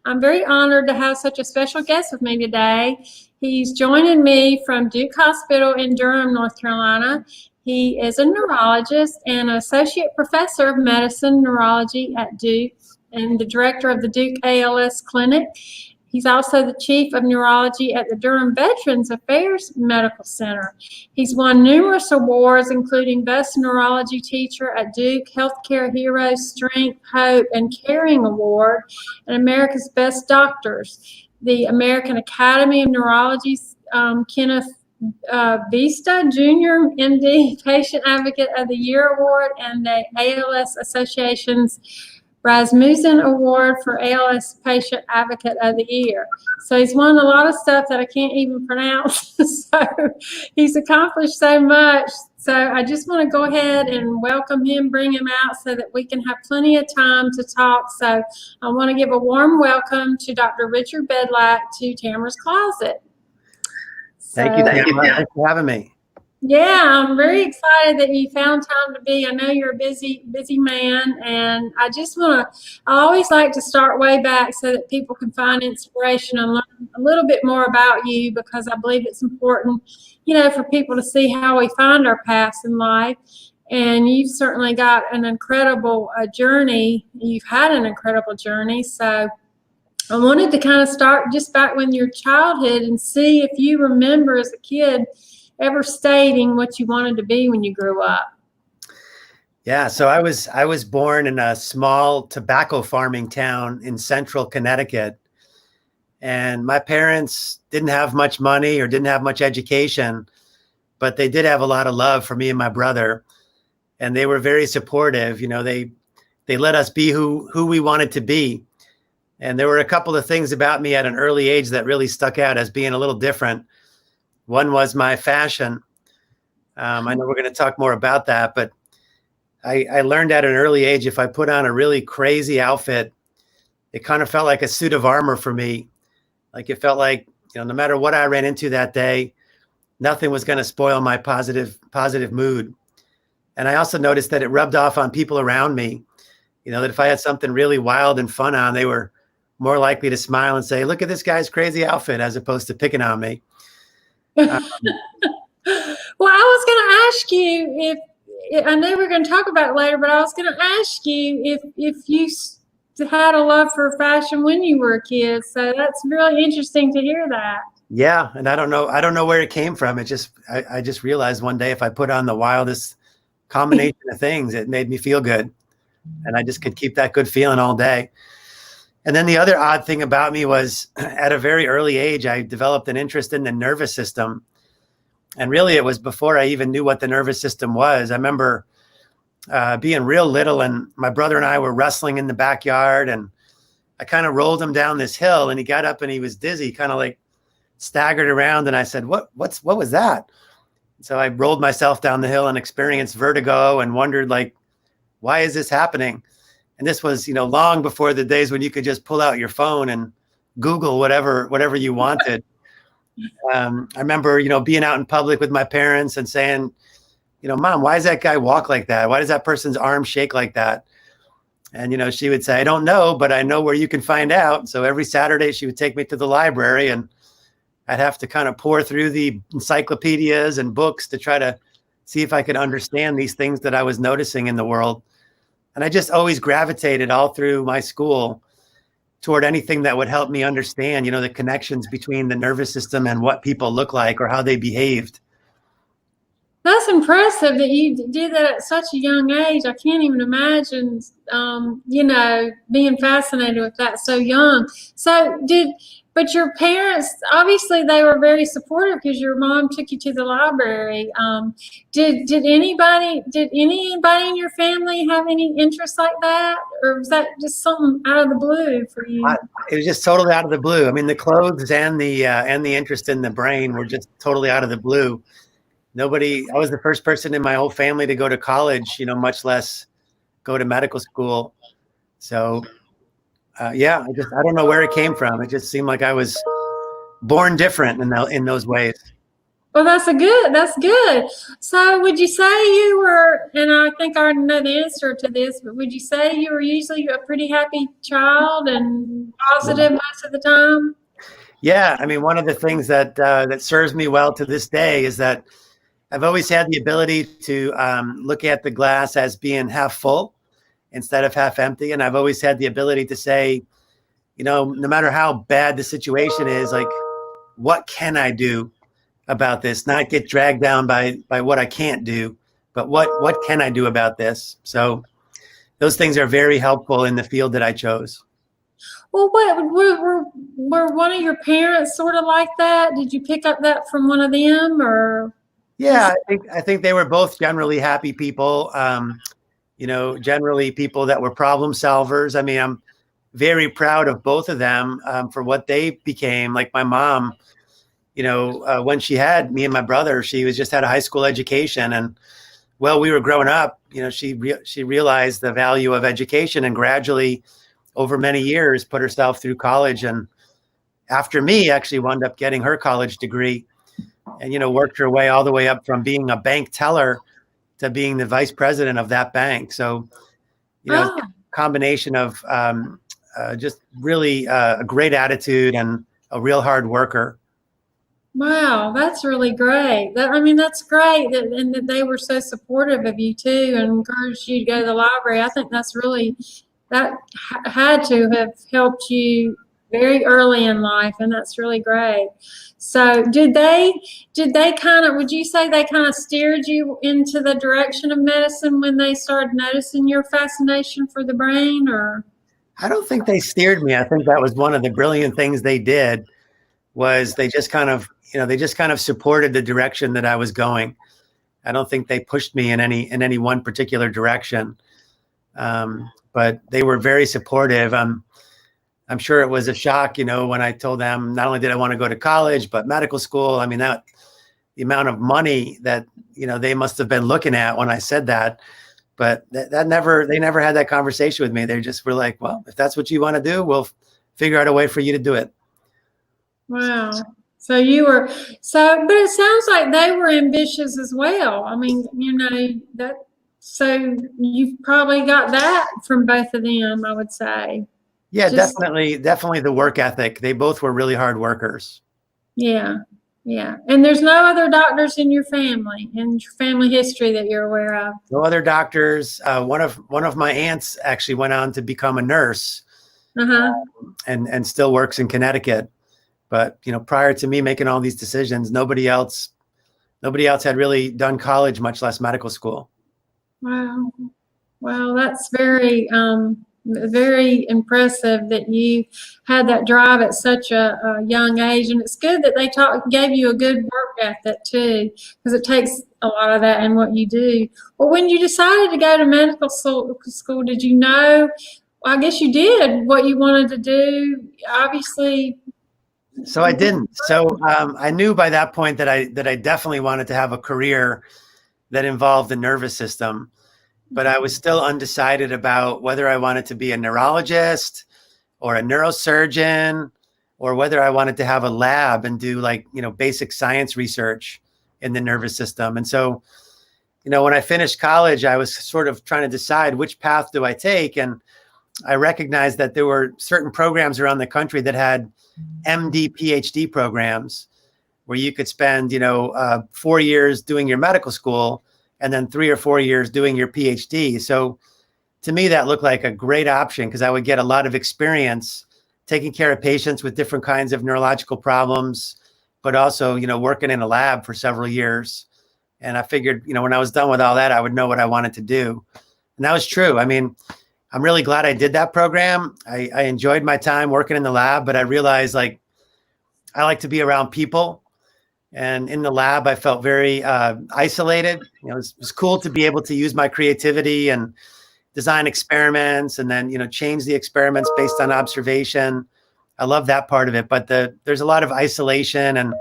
I'm very honored to have such a special guest with me today. He's joining me from Duke Hospital in Durham, North Carolina. He is a neurologist and an associate professor of medicine neurology at Duke and the director of the Duke ALS Clinic. He's also the chief of neurology at the Durham Veterans Affairs Medical Center. He's won numerous awards, including Best Neurology Teacher at Duke, Healthcare Hero, Strength, Hope, and Caring Award, and America's Best Doctors, the American Academy of Neurology's Kenneth Viste Jr. MD Patient Advocate of the Year Award, and the ALS Association's Rasmussen Award for ALS Patient Advocate of the Year. So he's won a lot of stuff that I can't even pronounce. So he's accomplished so much. So I just want to go ahead and welcome him, bring him out so that we can have plenty of time to talk. So I want to give a warm welcome to Dr. Richard Bedlack to Tamarah's Closet. Thank you, Tamarah. Thanks for having me. Yeah, I'm very excited that you found time to be. I know you're a busy man, and I always like to start way back so that people can find inspiration and learn a little bit more about you, because I believe it's important, for people to see how we find our paths in life. And you've certainly got an incredible journey. You've had an incredible journey. So I wanted to kind of start just back when your childhood and see if you remember as a kid ever stating what you wanted to be when you grew up. Yeah, so I was born in a small tobacco farming town in central Connecticut, and my parents didn't have much money or didn't have much education, but they did have a lot of love for me and my brother, and they were very supportive. They let us be who we wanted to be, and there were a couple of things about me at an early age that really stuck out as being a little different. One was my fashion. I know we're going to talk more about that, but I learned at an early age, if I put on a really crazy outfit, it kind of felt like a suit of armor for me. Like it felt like, no matter what I ran into that day, nothing was going to spoil my positive mood. And I also noticed that it rubbed off on people around me, that if I had something really wild and fun on, they were more likely to smile and say, look at this guy's crazy outfit, as opposed to picking on me. Well, I was going to ask you if I know we're going to talk about it later, but I was going to ask you if you had a love for fashion when you were a kid. So that's really interesting to hear that. Yeah, and I don't know where it came from. I just realized one day if I put on the wildest combination of things, it made me feel good, and I just could keep that good feeling all day. And then the other odd thing about me was at a very early age, I developed an interest in the nervous system. And really, it was before I even knew what the nervous system was. I remember being real little, and my brother and I were wrestling in the backyard, and I kind of rolled him down this hill, and he got up and he was dizzy, kind of like staggered around. And I said, what was that? So I rolled myself down the hill and experienced vertigo and wondered, like, why is this happening? And this was, long before the days when you could just pull out your phone and Google whatever you wanted. I remember, being out in public with my parents and saying, Mom, why does that guy walk like that? Why does that person's arm shake like that? And, she would say, I don't know, but I know where you can find out. So every Saturday she would take me to the library, and I'd have to kind of pour through the encyclopedias and books to try to see if I could understand these things that I was noticing in the world. And I just always gravitated all through my school toward anything that would help me understand, the connections between the nervous system and what people look like or how they behaved. That's impressive that you did that at such a young age. I can't even imagine, being fascinated with that so young. But your parents, obviously they were very supportive because your mom took you to the library. Did anybody in your family have any interest like that? Or was that just something out of the blue for you? It was just totally out of the blue. I mean, the clothes and the interest in the brain were just totally out of the blue. I was the first person in my whole family to go to college, much less go to medical school. So I don't know where it came from. It just seemed like I was born different in those ways. Well, that's good. So would you say you were, and I think I already know the answer to this, but would you say you were usually a pretty happy child and positive most of the time? Yeah, I mean, one of the things that serves me well to this day is that I've always had the ability to look at the glass as being half full instead of half empty, and I've always had the ability to say, no matter how bad the situation is, like, what can I do about this? Not get dragged down by what I can't do, but what can I do about this? So those things are very helpful in the field that I chose. Well, what were one of your parents sort of like that? Did you pick up that from one of them, or Yeah, I think they were both generally happy people. Generally people that were problem solvers. I mean, I'm very proud of both of them for what they became. Like my mom, when she had me and my brother, she was just had a high school education, and while we were growing up, she realized the value of education, and gradually, over many years, put herself through college, and after me, actually wound up getting her college degree, and worked her way all the way up from being a bank teller to being the vice president of that bank. So, oh, combination of just really a great attitude and a real hard worker. wow, that's really great. I mean, that's great and that they were so supportive of you too and encouraged you to go to the library. I think that's really that had to have helped you very early in life, and that's really great. So, did they kind of? Would you say they kind of steered you into the direction of medicine when they started noticing your fascination for the brain, or? I don't think they steered me. I think that was one of the brilliant things they did was they just kind of supported the direction that I was going. I don't think they pushed me in any one particular direction, but they were very supportive. I'm sure it was a shock, when I told them not only did I want to go to college, but medical school. I mean, that the amount of money that they must have been looking at when I said that. But they never had that conversation with me. They just were like, well, if that's what you want to do, we'll figure out a way for you to do it. Wow. So you were but it sounds like they were ambitious as well. I mean, that so you've probably got that from both of them, I would say. Yeah, Just definitely the work ethic. They both were really hard workers. yeah. Yeah. And there's no other doctors in your family history that you're aware of. No other doctors. One of my aunts actually went on to become a nurse Uh-huh. and still works in Connecticut. But prior to me making all these decisions, nobody else had really done college, much less medical school. Wow. Well, that's very impressive that you had that drive at such a young age, and it's good that they gave you a good work ethic too, because it takes a lot of that in what you do. Well, when you decided to go to medical school, did you know? Well, I guess you did what you wanted to do. Obviously. So I didn't. So I knew by that point that I definitely wanted to have a career that involved the nervous system, but I was still undecided about whether I wanted to be a neurologist or a neurosurgeon, or whether I wanted to have a lab and do basic science research in the nervous system. And so, when I finished college, I was sort of trying to decide which path do I take. And I recognized that there were certain programs around the country that had MD, PhD programs where you could spend, 4 years doing your medical school and then 3 or 4 years doing your PhD. So to me, that looked like a great option because I would get a lot of experience taking care of patients with different kinds of neurological problems, but also, working in a lab for several years. And I figured, when I was done with all that, I would know what I wanted to do. And that was true. I mean, I'm really glad I did that program. I enjoyed my time working in the lab, but I realized I like to be around people. And in the lab, I felt very isolated. It was cool to be able to use my creativity and design experiments and then, change the experiments based on observation. I love that part of it, but there's a lot of isolation and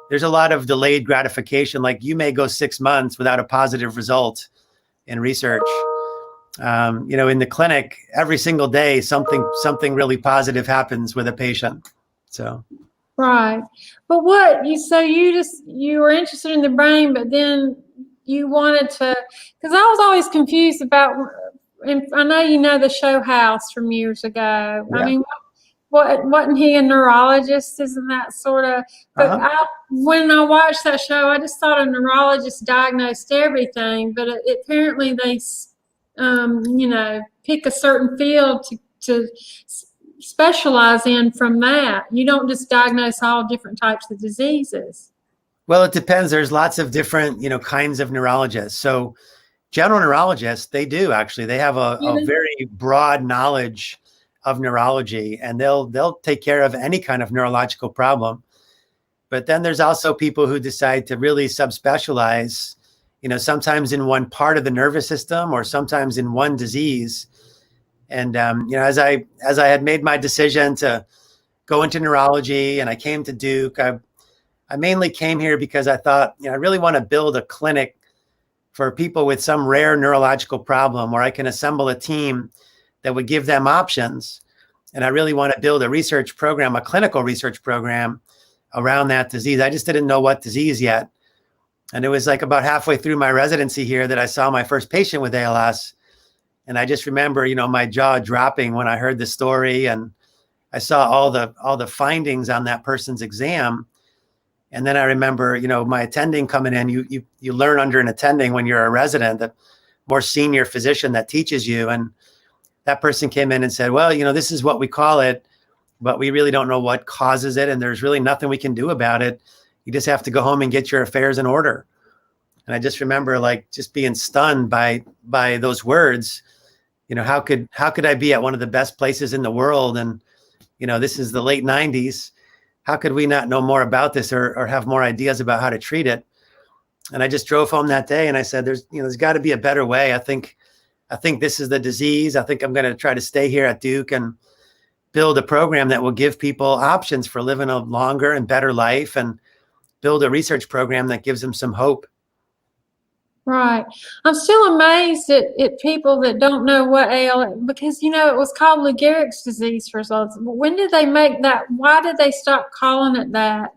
there's a lot of delayed gratification. Like you may go 6 months without a positive result in research. In the clinic, every single day, something really positive happens with a patient. So Right. But you were interested in the brain, but then you wanted to, because I was always confused about, and I know you know the show House from years ago. I Yeah. mean, wasn't he a neurologist? Isn't that sort of, but Uh-huh. when I watched that show, I just thought a neurologist diagnosed everything, but apparently they, pick a certain field to specialize in from that. You don't just diagnose all different types of diseases. Well, it depends. There's lots of different, kinds of neurologists. So general neurologists, they do actually. They have a very broad knowledge of neurology, and they'll take care of any kind of neurological problem. But then there's also people who decide to really subspecialize, sometimes in one part of the nervous system or sometimes in one disease. And as I had made my decision to go into neurology and I came to Duke, I mainly came here because I thought, I really want to build a clinic for people with some rare neurological problem where I can assemble a team that would give them options. And I really want to build a research program, a clinical research program around that disease. I just didn't know what disease yet. And it was like about halfway through my residency here that I saw my first patient with ALS. And I just remember, my jaw dropping when I heard the story, and I saw all the findings on that person's exam. And then I remember, my attending coming in. You learn under an attending when you're a resident, the more senior physician that teaches you. And that person came in and said, well, this is what we call it, but we really don't know what causes it. And there's really nothing we can do about it. You just have to go home and get your affairs in order. And I just remember just being stunned by those words. How could I be at one of the best places in the world? And, this is the late 90s. How could we not know more about this or have more ideas about how to treat it? And I just drove home that day and I said, there's got to be a better way. I think this is the disease. I think I'm going to try to stay here at Duke and build a program that will give people options for living a longer and better life, and build a research program that gives them some hope. Right. I'm still amazed at people that don't know what ALS, because, it was called Lou Gehrig's disease for so long. When did they make that? Why did they stop calling it that?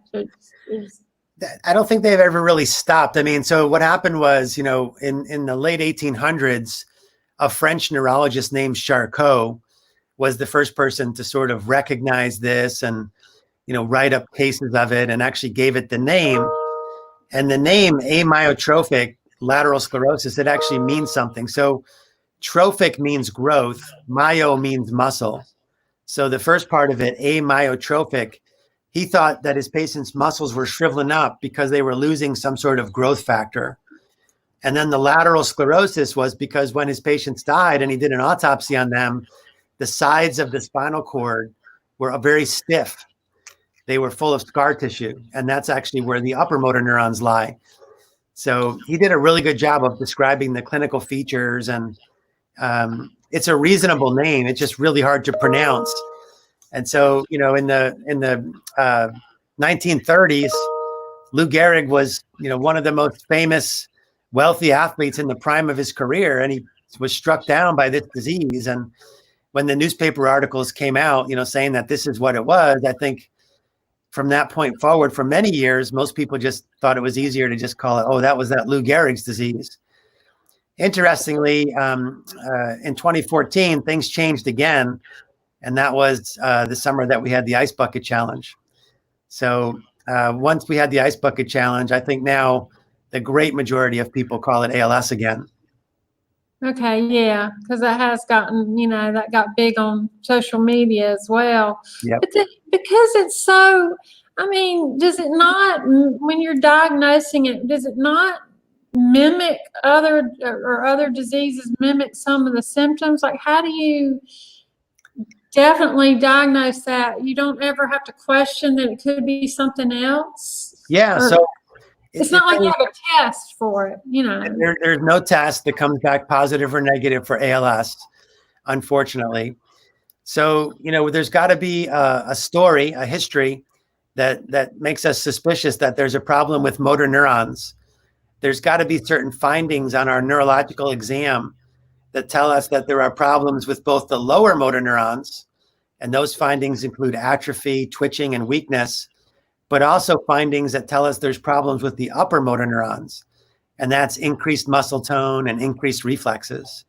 I don't think they've ever really stopped. I mean, so what happened was, in the late 1800s, a French neurologist named Charcot was the first person to sort of recognize this and, write up cases of it, and actually gave it the name. And the name amyotrophic lateral sclerosis, it actually means something. So trophic means growth, myo means muscle. So the first part of it, amyotrophic, he thought that his patient's muscles were shriveling up because they were losing some sort of growth factor. And then the lateral sclerosis was because when his patients died and he did an autopsy on them, the sides of the spinal cord were very stiff. They were full of scar tissue. And that's actually where the upper motor neurons lie. So he did a really good job of describing the clinical features, and it's a reasonable name. It's just really hard to pronounce. And so, in the 1930s, Lou Gehrig was, one of the most famous, wealthy athletes in the prime of his career, and he was struck down by this disease. And when the newspaper articles came out, saying that this is what it was, I think from that point forward, for many years, most people just thought it was easier to just call it, oh, that was that Lou Gehrig's disease. Interestingly, in 2014, things changed again. And that was the summer that we had the Ice Bucket Challenge. So once we had the Ice Bucket Challenge, I think now the great majority of people call it ALS again. Okay, yeah, because that has gotten, that got big on social media as well. Yep. But because it's so, does it not, when you're diagnosing it, does it not mimic other diseases, mimic some of the symptoms? Like, how do you definitely diagnose that? You don't ever have to question that it could be something else? Yeah, so it's not like you have a test for it, There's no test that comes back positive or negative for ALS, unfortunately. So, there's got to be a story, a history that makes us suspicious that there's a problem with motor neurons. There's got to be certain findings on our neurological exam that tell us that there are problems with both the lower motor neurons, and those findings include atrophy, twitching, and weakness, but also findings that tell us there's problems with the upper motor neurons, and that's increased muscle tone and increased reflexes.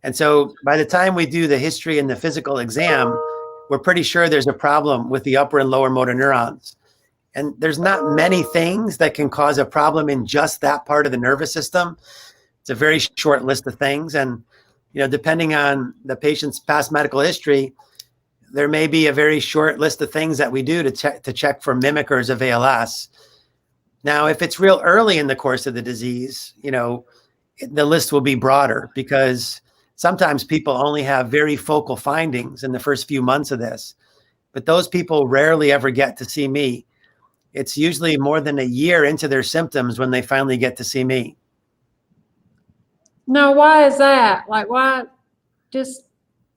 And so by the time we do the history and the physical exam, we're pretty sure there's a problem with the upper and lower motor neurons. And there's not many things that can cause a problem in just that part of the nervous system. It's a very short list of things. And, depending on the patient's past medical history, there may be a very short list of things that we do to check for mimickers of ALS. Now, if it's real early in the course of the disease, the list will be broader, because sometimes people only have very focal findings in the first few months of this. But those people rarely ever get to see me. It's usually more than a year into their symptoms when they finally get to see me. No, why is that? Like, why just...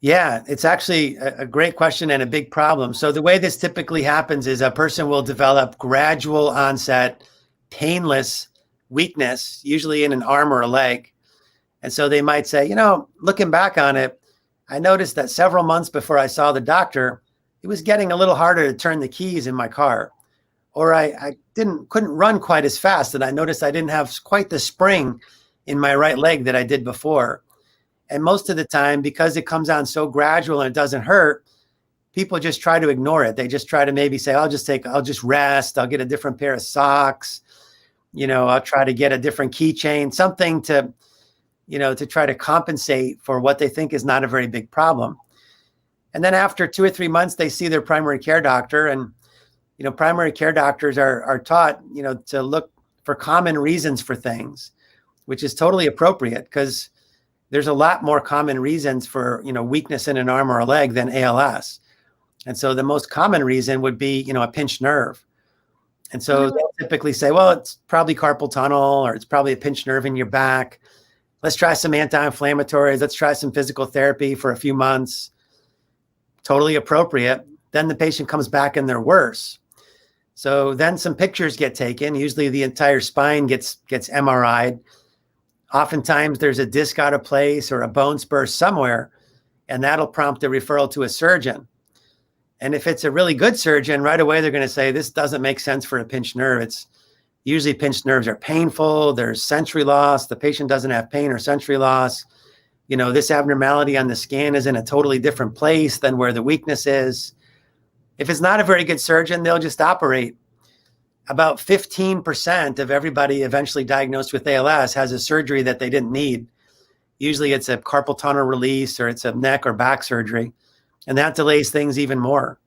Yeah, it's actually a great question and a big problem. So the way this typically happens is a person will develop gradual onset, painless weakness, usually in an arm or a leg. And so they might say, looking back on it, I noticed that several months before I saw the doctor, it was getting a little harder to turn the keys in my car. Or I couldn't run quite as fast, and I noticed I didn't have quite the spring in my right leg that I did before. And most of the time, because it comes on so gradual and it doesn't hurt, people just try to ignore it. They just try to maybe say, I'll just rest. I'll get a different pair of socks. I'll try to get a different keychain, something to try to compensate for what they think is not a very big problem. And then after 2 or 3 months, they see their primary care doctor, and primary care doctors are taught, to look for common reasons for things, which is totally appropriate, because there's a lot more common reasons for, weakness in an arm or a leg than ALS. And so the most common reason would be, a pinched nerve. And so they'll typically say, well, it's probably carpal tunnel, or it's probably a pinched nerve in your back. Let's try some anti-inflammatories. Let's try some physical therapy for a few months. Totally appropriate. Then the patient comes back and they're worse. So then some pictures get taken. Usually the entire spine gets MRI'd. Oftentimes there's a disc out of place or a bone spur somewhere, and that'll prompt a referral to a surgeon. And if it's a really good surgeon, right away they're going to say, this doesn't make sense for a pinched nerve. It's usually pinched nerves are painful. There's sensory loss. The patient doesn't have pain or sensory loss. This abnormality on the scan is in a totally different place than where the weakness is. If it's not a very good surgeon, they'll just operate. About 15% of everybody eventually diagnosed with ALS has a surgery that they didn't need. Usually it's a carpal tunnel release, or it's a neck or back surgery, and that delays things even more.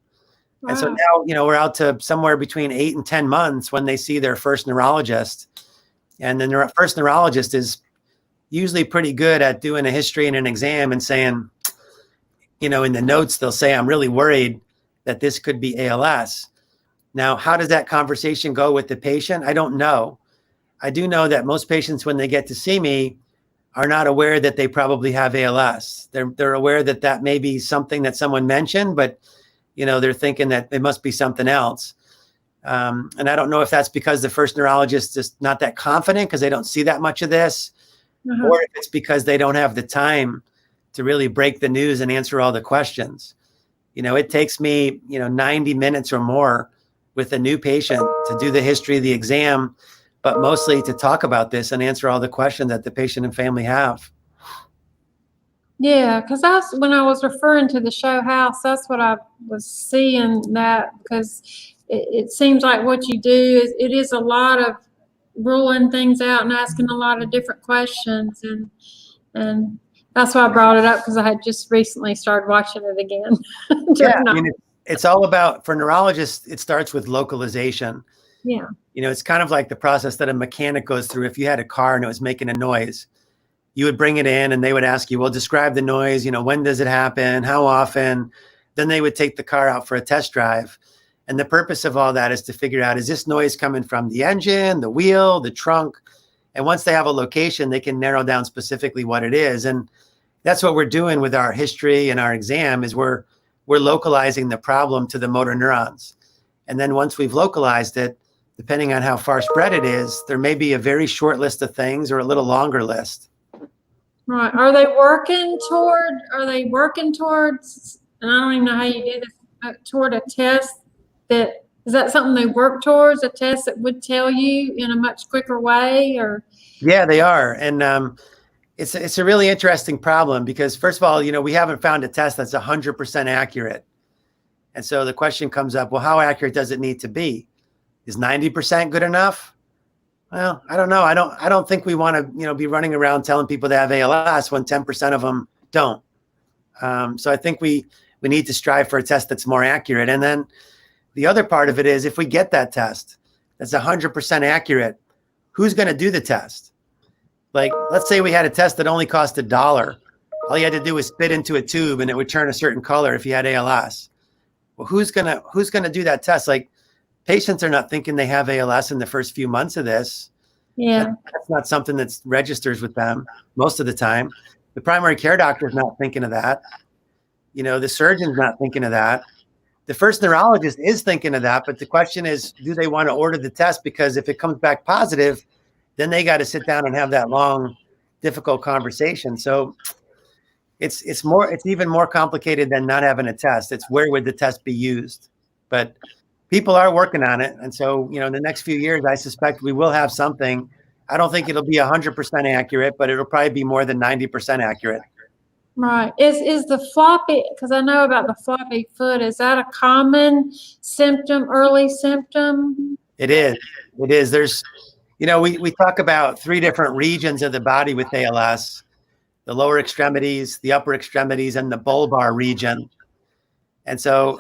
Wow. And so now, we're out to somewhere between 8 and 10 months when they see their first neurologist. And the first neurologist is usually pretty good at doing a history and an exam and saying, in the notes, they'll say, I'm really worried that this could be ALS. Now, how does that conversation go with the patient? I don't know. I do know that most patients, when they get to see me, are not aware that they probably have ALS. They're aware that that may be something that someone mentioned, but they're thinking that it must be something else. And I don't know if that's because the first neurologist is not that confident because they don't see that much of this, or if it's because they don't have the time to really break the news and answer all the questions. It takes me, 90 minutes or more with a new patient to do the history of the exam, but mostly to talk about this and answer all the questions that the patient and family have. Yeah, because when I was referring to the show house, that's what I was seeing, that because it seems like what you do it is a lot of ruling things out and asking a lot of different questions, and that's why I brought it up, because I had just recently started watching it again. Yeah, it's all about, for neurologists, it starts with localization. Yeah. It's kind of like the process that a mechanic goes through. If you had a car and it was making a noise, you would bring it in and they would ask you, well, describe the noise, when does it happen? How often? Then they would take the car out for a test drive. And the purpose of all that is to figure out, is this noise coming from the engine, the wheel, the trunk? And once they have a location, they can narrow down specifically what it is. And that's what we're doing with our history and our exam, is we're localizing the problem to the motor neurons. And then once we've localized it, depending on how far spread it is, there may be a very short list of things or a little longer list. Right. Are they working towards, and I don't even know how you do this, toward a test that Is that something they work towards, a test that would tell you in a much quicker way? Or Yeah, they are. And it's a really interesting problem because, first of all, we haven't found a test that's 100% accurate. And so the question comes up, well, how accurate does it need to be? Is 90% good enough? Well, I don't know. I don't think we want to, be running around telling people they have ALS when 10% of them don't. So I think we need to strive for a test that's more accurate. And then the other part of it is, if we get that test that's 100% accurate, who's going to do the test? Like, let's say we had a test that only cost $1. All you had to do was spit into a tube and it would turn a certain color if you had ALS. Well, who's gonna do that test? Like, patients are not thinking they have ALS in the first few months of this. yeah, That's not something that registers with them most of the time. The primary care doctor is not thinking of that. The surgeon's not thinking of that. The first neurologist is thinking of that, but the question is, do they want to order the test? Because if it comes back positive, then they got to sit down and have that long, difficult conversation. So it's even more complicated than not having a test. It's where would the test be used? But people are working on it. And so, in the next few years, I suspect we will have something. I don't think it'll be 100% accurate, but it'll probably be more than 90% accurate. right. Is the floppy, because I know about the floppy foot, is that a common symptom, early symptom? It is. It is. There's, we talk about 3 different regions of the body with ALS: the lower extremities, the upper extremities, and the bulbar region. And so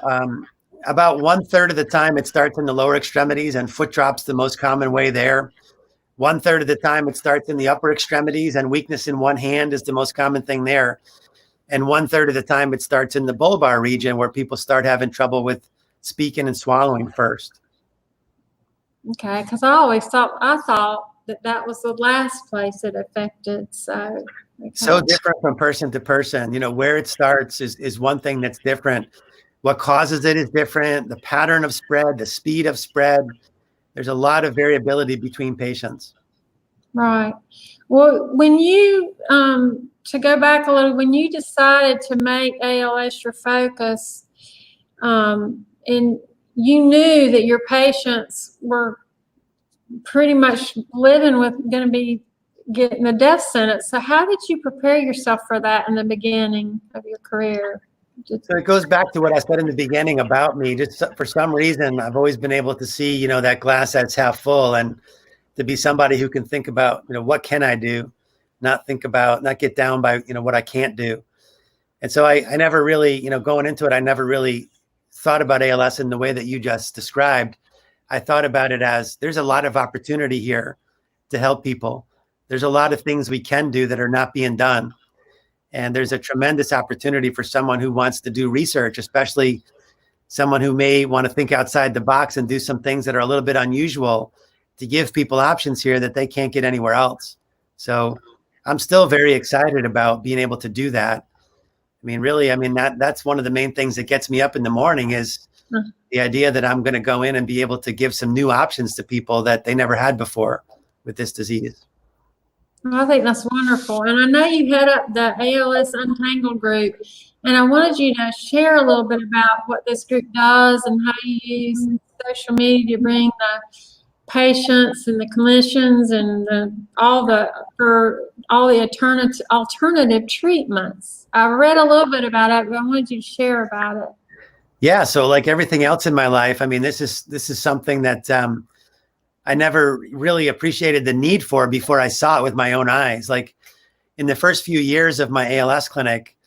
about 1/3 of the time it starts in the lower extremities, and foot drop's the most common way there. 1/3 of the time it starts in the upper extremities, and weakness in one hand is the most common thing there. And 1/3 of the time it starts in the bulbar region, where people start having trouble with speaking and swallowing first. Okay, because I thought that was the last place it affected. So So different from person to person. Where it starts is one thing that's different. What causes it is different. The pattern of spread, the speed of spread. There's a lot of variability between patients. right. Well, when you to go back a little, when you decided to make ALS your focus, and you knew that your patients were pretty much going to be getting the death sentence. So how did you prepare yourself for that in the beginning of your career? So it goes back to what I said in the beginning about me. Just for some reason, I've always been able to see, that glass that's half full, and to be somebody who can think about, what can I do, not get down by, what I can't do. And so I never really, going into it, I never really thought about ALS in the way that you just described. I thought about it as, there's a lot of opportunity here to help people. There's a lot of things we can do that are not being done. And there's a tremendous opportunity for someone who wants to do research, especially someone who may want to think outside the box and do some things that are a little bit unusual, to give people options here that they can't get anywhere else. So I'm still very excited about being able to do that. That's one of the main things that gets me up in the morning, is the idea that I'm going to go in and be able to give some new options to people that they never had before with this disease. I think that's wonderful. And I know you head up the ALS Untangled group, and I wanted you to share a little bit about what this group does and how you use social media to bring the patients and the clinicians and all the alternative treatments. I read a little bit about it, but I wanted you to share about it. Yeah. So like everything else in my life, this is something that I never really appreciated the need for before I saw it with my own eyes. Like, in the first few years of my ALS clinic,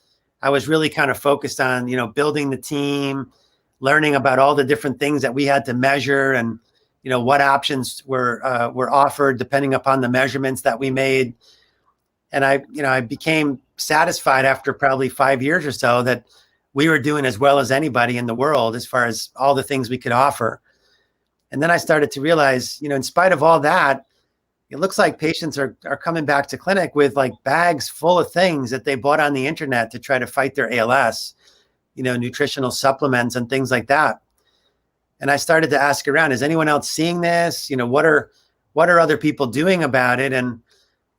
I was really kind of focused on, building the team, learning about all the different things that we had to measure, and, what options were offered depending upon the measurements that we made. And I became satisfied after probably 5 years or so that we were doing as well as anybody in the world as far as all the things we could offer. And then I started to realize, in spite of all that, it looks like patients are coming back to clinic with like bags full of things that they bought on the internet to try to fight their ALS, nutritional supplements and things like that. And I started to ask around, is anyone else seeing this? What are other people doing about it? And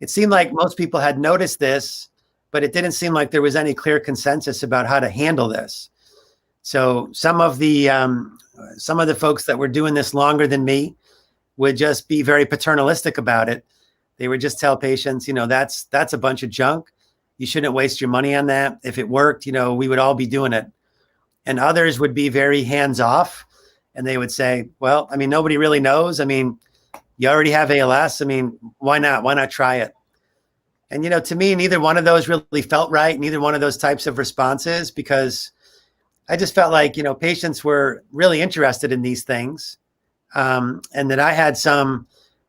it seemed like most people had noticed this, but it didn't seem like there was any clear consensus about how to handle this. So some of the some of the folks that were doing this longer than me would just be very paternalistic about it. They would just tell patients, that's a bunch of junk. You shouldn't waste your money on that. If it worked, we would all be doing it. And others would be very hands off. And they would say, well, nobody really knows. You already have ALS. Why not? Why not try it? And, to me, neither one of those really felt right. Neither one of those types of responses, because I just felt like, patients were really interested in these things. And that I had some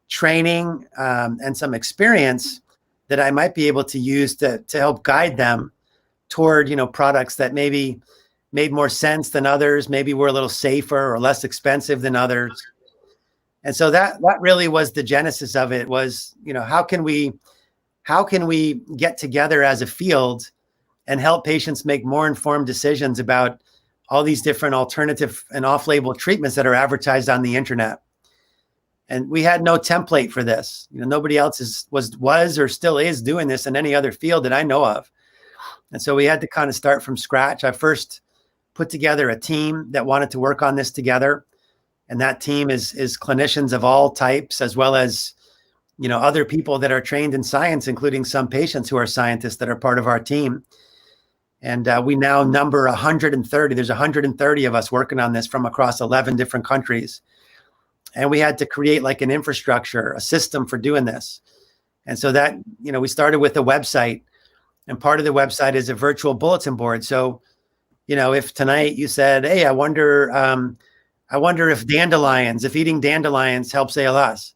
training and some experience that I might be able to use to help guide them toward, products that maybe made more sense than others, maybe were a little safer or less expensive than others. And so that really was the genesis of it, was, how can we get together as a field and help patients make more informed decisions about all these different alternative and off-label treatments that are advertised on the internet. And we had no template for this. Nobody else was or still is doing this in any other field that I know of. And so we had to kind of start from scratch. I first put together a team that wanted to work on this together. And that team is clinicians of all types, as well as, other people that are trained in science, including some patients who are scientists that are part of our team. And we now number 130. There's 130 of us working on this from across 11 different countries. And we had to create like an infrastructure, a system for doing this. And so that, we started with a website, and part of the website is a virtual bulletin board. So, if tonight you said, hey, I wonder if eating dandelions helps ALS.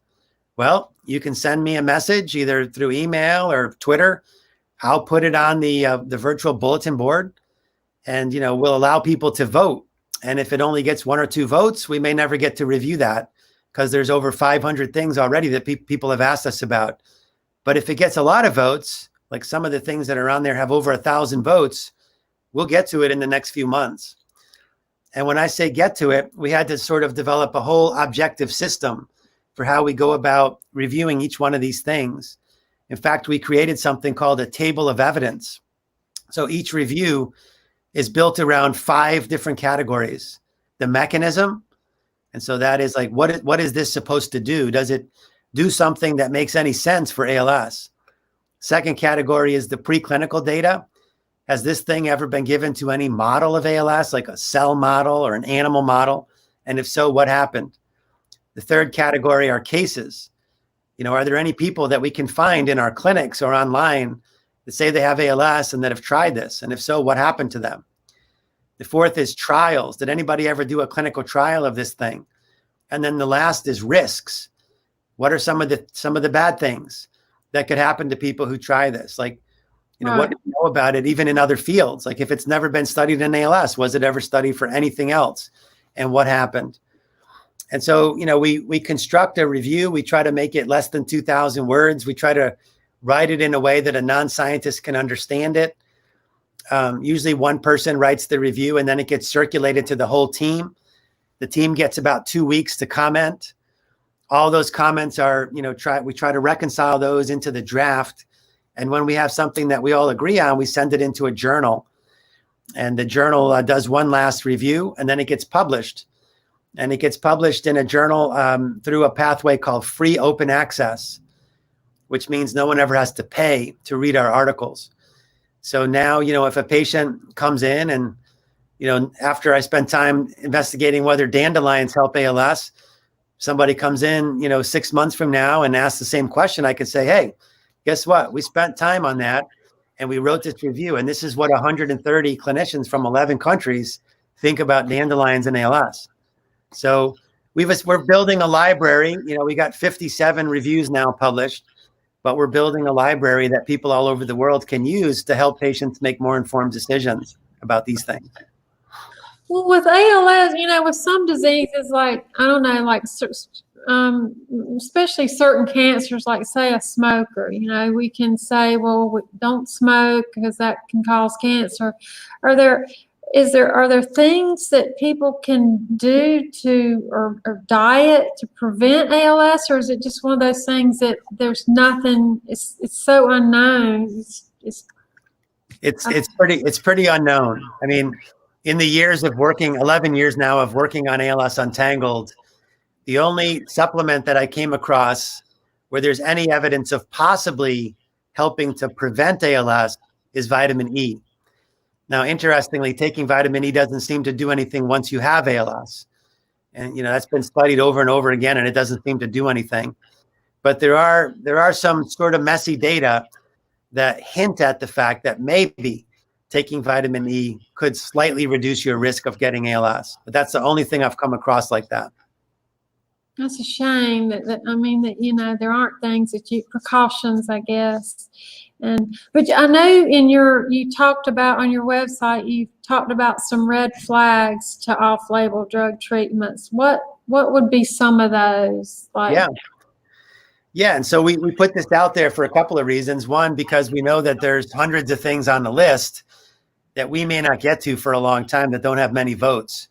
Well, you can send me a message either through email or Twitter. I'll put it on the virtual bulletin board, and, we'll allow people to vote. And if it only gets 1 or 2 votes, we may never get to review that, because there's over 500 things already that people have asked us about. But if it gets a lot of votes, like some of the things that are on there have over 1,000 votes, we'll get to it in the next few months. And when I say get to it, we had to sort of develop a whole objective system for how we go about reviewing each one of these things. In fact, we created something called a table of evidence. So each review is built around 5 different categories. The mechanism. And so that is like, what is this supposed to do? Does it do something that makes any sense for ALS? Second category is the preclinical data. Has this thing ever been given to any model of ALS, like a cell model or an animal model? And if so, what happened? The third category are cases. Are there any people that we can find in our clinics or online that say they have ALS and that have tried this? And if so, what happened to them? The fourth is trials. Did anybody ever do a clinical trial of this thing? And then the last is risks. What are some of the bad things that could happen to people who try this? Like, what do you know about it, even in other fields? Like, if it's never been studied in ALS, was it ever studied for anything else? And what happened? And so, we construct a review. We try to make it less than 2,000 words. We try to write it in a way that a non-scientist can understand it. Usually one person writes the review, and then it gets circulated to the whole team. The team gets about 2 weeks to comment. All those comments are, we try to reconcile those into the draft. And when we have something that we all agree on, we send it into a journal. And the journal does one last review, and then it gets published. And it gets published in a journal through a pathway called free open access, which means no one ever has to pay to read our articles. So now, if a patient comes in and, after I spend time investigating whether dandelions help ALS, somebody comes in, 6 months from now and asks the same question, I could say, hey, guess what? We spent time on that and we wrote this review. And this is what 130 clinicians from 11 countries think about dandelions and ALS. So we're building a library. We got 57 reviews now published, but we're building a library that people all over the world can use to help patients make more informed decisions about these things. Well, with ALS, with some diseases, like, I don't know, like, especially certain cancers, like, say, a smoker, we can say, well, don't smoke because that can cause cancer. Are there things that people can do or diet to prevent ALS, or is it just one of those things that there's nothing, it's so unknown? It's pretty unknown. in the years of working, 11 years now of working on ALS Untangled, the only supplement that I came across where there's any evidence of possibly helping to prevent ALS is vitamin E. Now, interestingly, taking vitamin E doesn't seem to do anything once you have ALS. And, that's been studied over and over again, and it doesn't seem to do anything. But there are some sort of messy data that hint at the fact that maybe taking vitamin E could slightly reduce your risk of getting ALS. But that's the only thing I've come across like that. That's a shame that there aren't things precautions, I guess. But I know you talked about on your website, you talked about some red flags to off-label drug treatments. What would be some of those? Yeah. And so we put this out there for a couple of reasons. One, because we know that there's hundreds of things on the list that we may not get to for a long time that don't have many votes.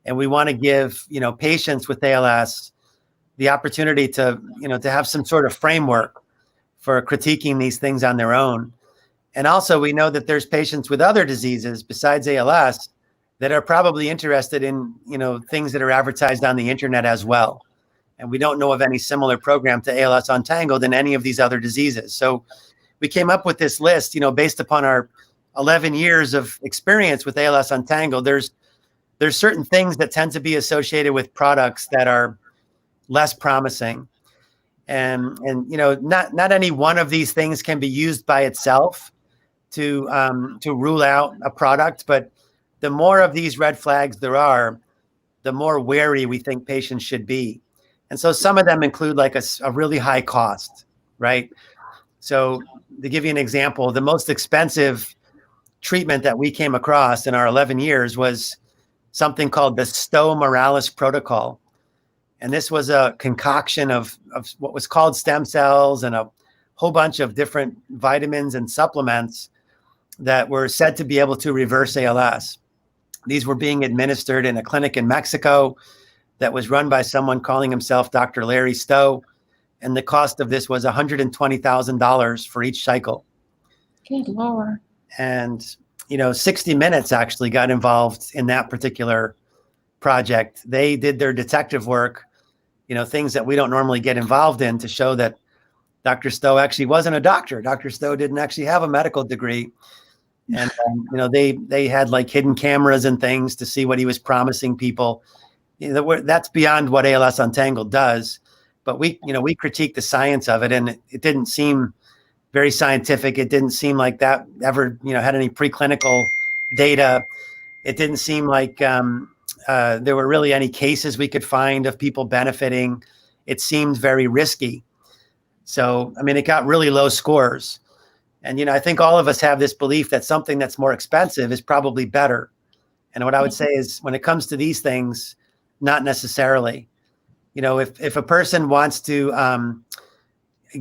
And we want to give, patients with ALS the opportunity to have some sort of framework for critiquing these things on their own. And also we know that there's patients with other diseases besides ALS that are probably interested in, things that are advertised on the internet as well. And we don't know of any similar program to ALS Untangled in any of these other diseases. So we came up with this list, based upon our 11 years of experience with ALS Untangled. There's certain things that tend to be associated with products that are less promising. And not any one of these things can be used by itself to rule out a product, but the more of these red flags there are, the more wary we think patients should be. And so some of them include like a really high cost, right? So to give you an example, the most expensive treatment that we came across in our 11 years was something called the Stowe-Morales protocol. And this was a concoction of what was called stem cells and a whole bunch of different vitamins and supplements that were said to be able to reverse ALS. These were being administered in a clinic in Mexico that was run by someone calling himself Dr. Larry Stowe. And the cost of this was $120,000 for each cycle. Good Lord. And, 60 Minutes actually got involved in that particular project. They did their detective work, things that we don't normally get involved in, to show that Dr. Stowe actually wasn't a doctor. Dr. Stowe didn't actually have a medical degree. And, they had like hidden cameras and things to see what he was promising people. That's beyond what ALS Untangled does. But we critique the science of it, and it didn't seem very scientific. It didn't seem like that ever, had any preclinical data. It didn't seem like there were really any cases we could find of people benefiting. It seemed very risky. So, it got really low scores. And, I think all of us have this belief that something that's more expensive is probably better. And what I would say is, when it comes to these things, not necessarily. If a person wants to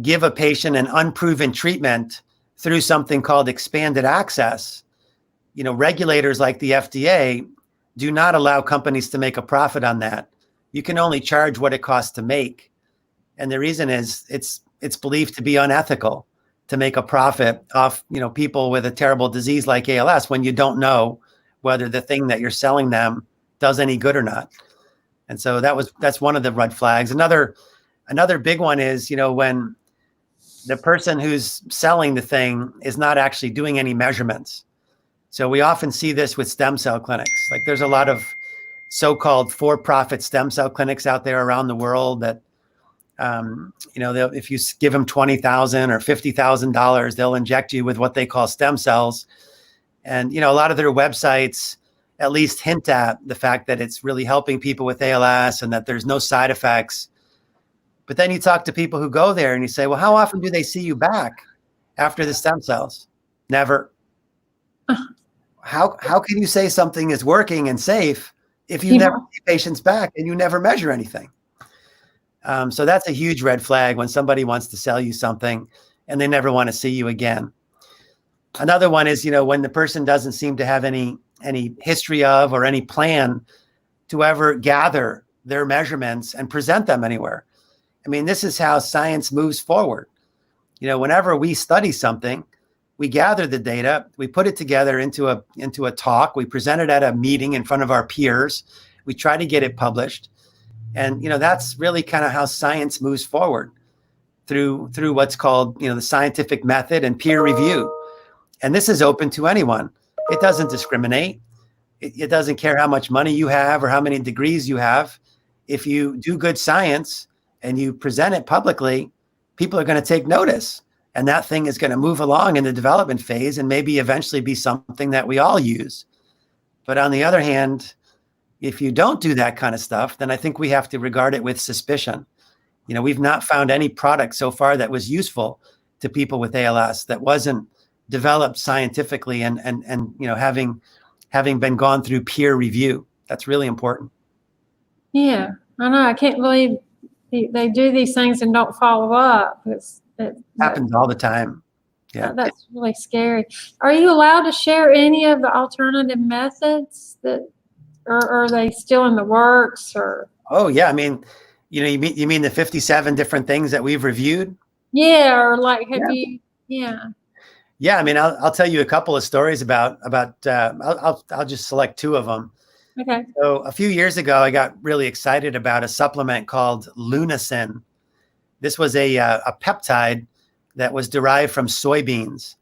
give a patient an unproven treatment through something called expanded access, regulators like the FDA do not allow companies to make a profit on that. You can only charge what it costs to make. And the reason is it's believed to be unethical to make a profit off, people with a terrible disease like ALS when you don't know whether the thing that you're selling them does any good or not. And so that's one of the red flags. Another big one is, when the person who's selling the thing is not actually doing any measurements. So we often see this with stem cell clinics. Like, there's a lot of so-called for-profit stem cell clinics out there around the world that, if you give them $20,000 or $50,000, they'll inject you with what they call stem cells. And, a lot of their websites at least hint at the fact that it's really helping people with ALS and that there's no side effects. But then you talk to people who go there and you say, well, how often do they see you back after the stem cells? Never. How can you say something is working and safe if you never see patients back and you never measure anything? So that's a huge red flag when somebody wants to sell you something and they never want to see you again. Another one is, when the person doesn't seem to have any history of or any plan to ever gather their measurements and present them anywhere. This is how science moves forward. Whenever we study something, we gather the data, we put it together into a talk, we present it at a meeting in front of our peers, we try to get it published. And, that's really kind of how science moves forward through what's called, the scientific method and peer review. And this is open to anyone. It doesn't discriminate. It doesn't care how much money you have or how many degrees you have. If you do good science and you present it publicly, people are going to take notice. And that thing is going to move along in the development phase and maybe eventually be something that we all use. But on the other hand, if you don't do that kind of stuff, then I think we have to regard it with suspicion. We've not found any product so far that was useful to people with ALS that wasn't developed scientifically and having been gone through peer review. That's really important. Yeah, I know. I can't believe they do these things and don't follow up. It happens all the time. Yeah, that's really scary. Are you allowed to share any of the alternative methods or are they still in the works? Or oh yeah, I mean, you mean the 57 different things that we've reviewed? Yeah, or like have you? Yeah. Yeah, I mean, I'll tell you a couple of stories about. I'll just select two of them. Okay. So a few years ago, I got really excited about a supplement called Lunasin. This was a peptide that was derived from soybeans,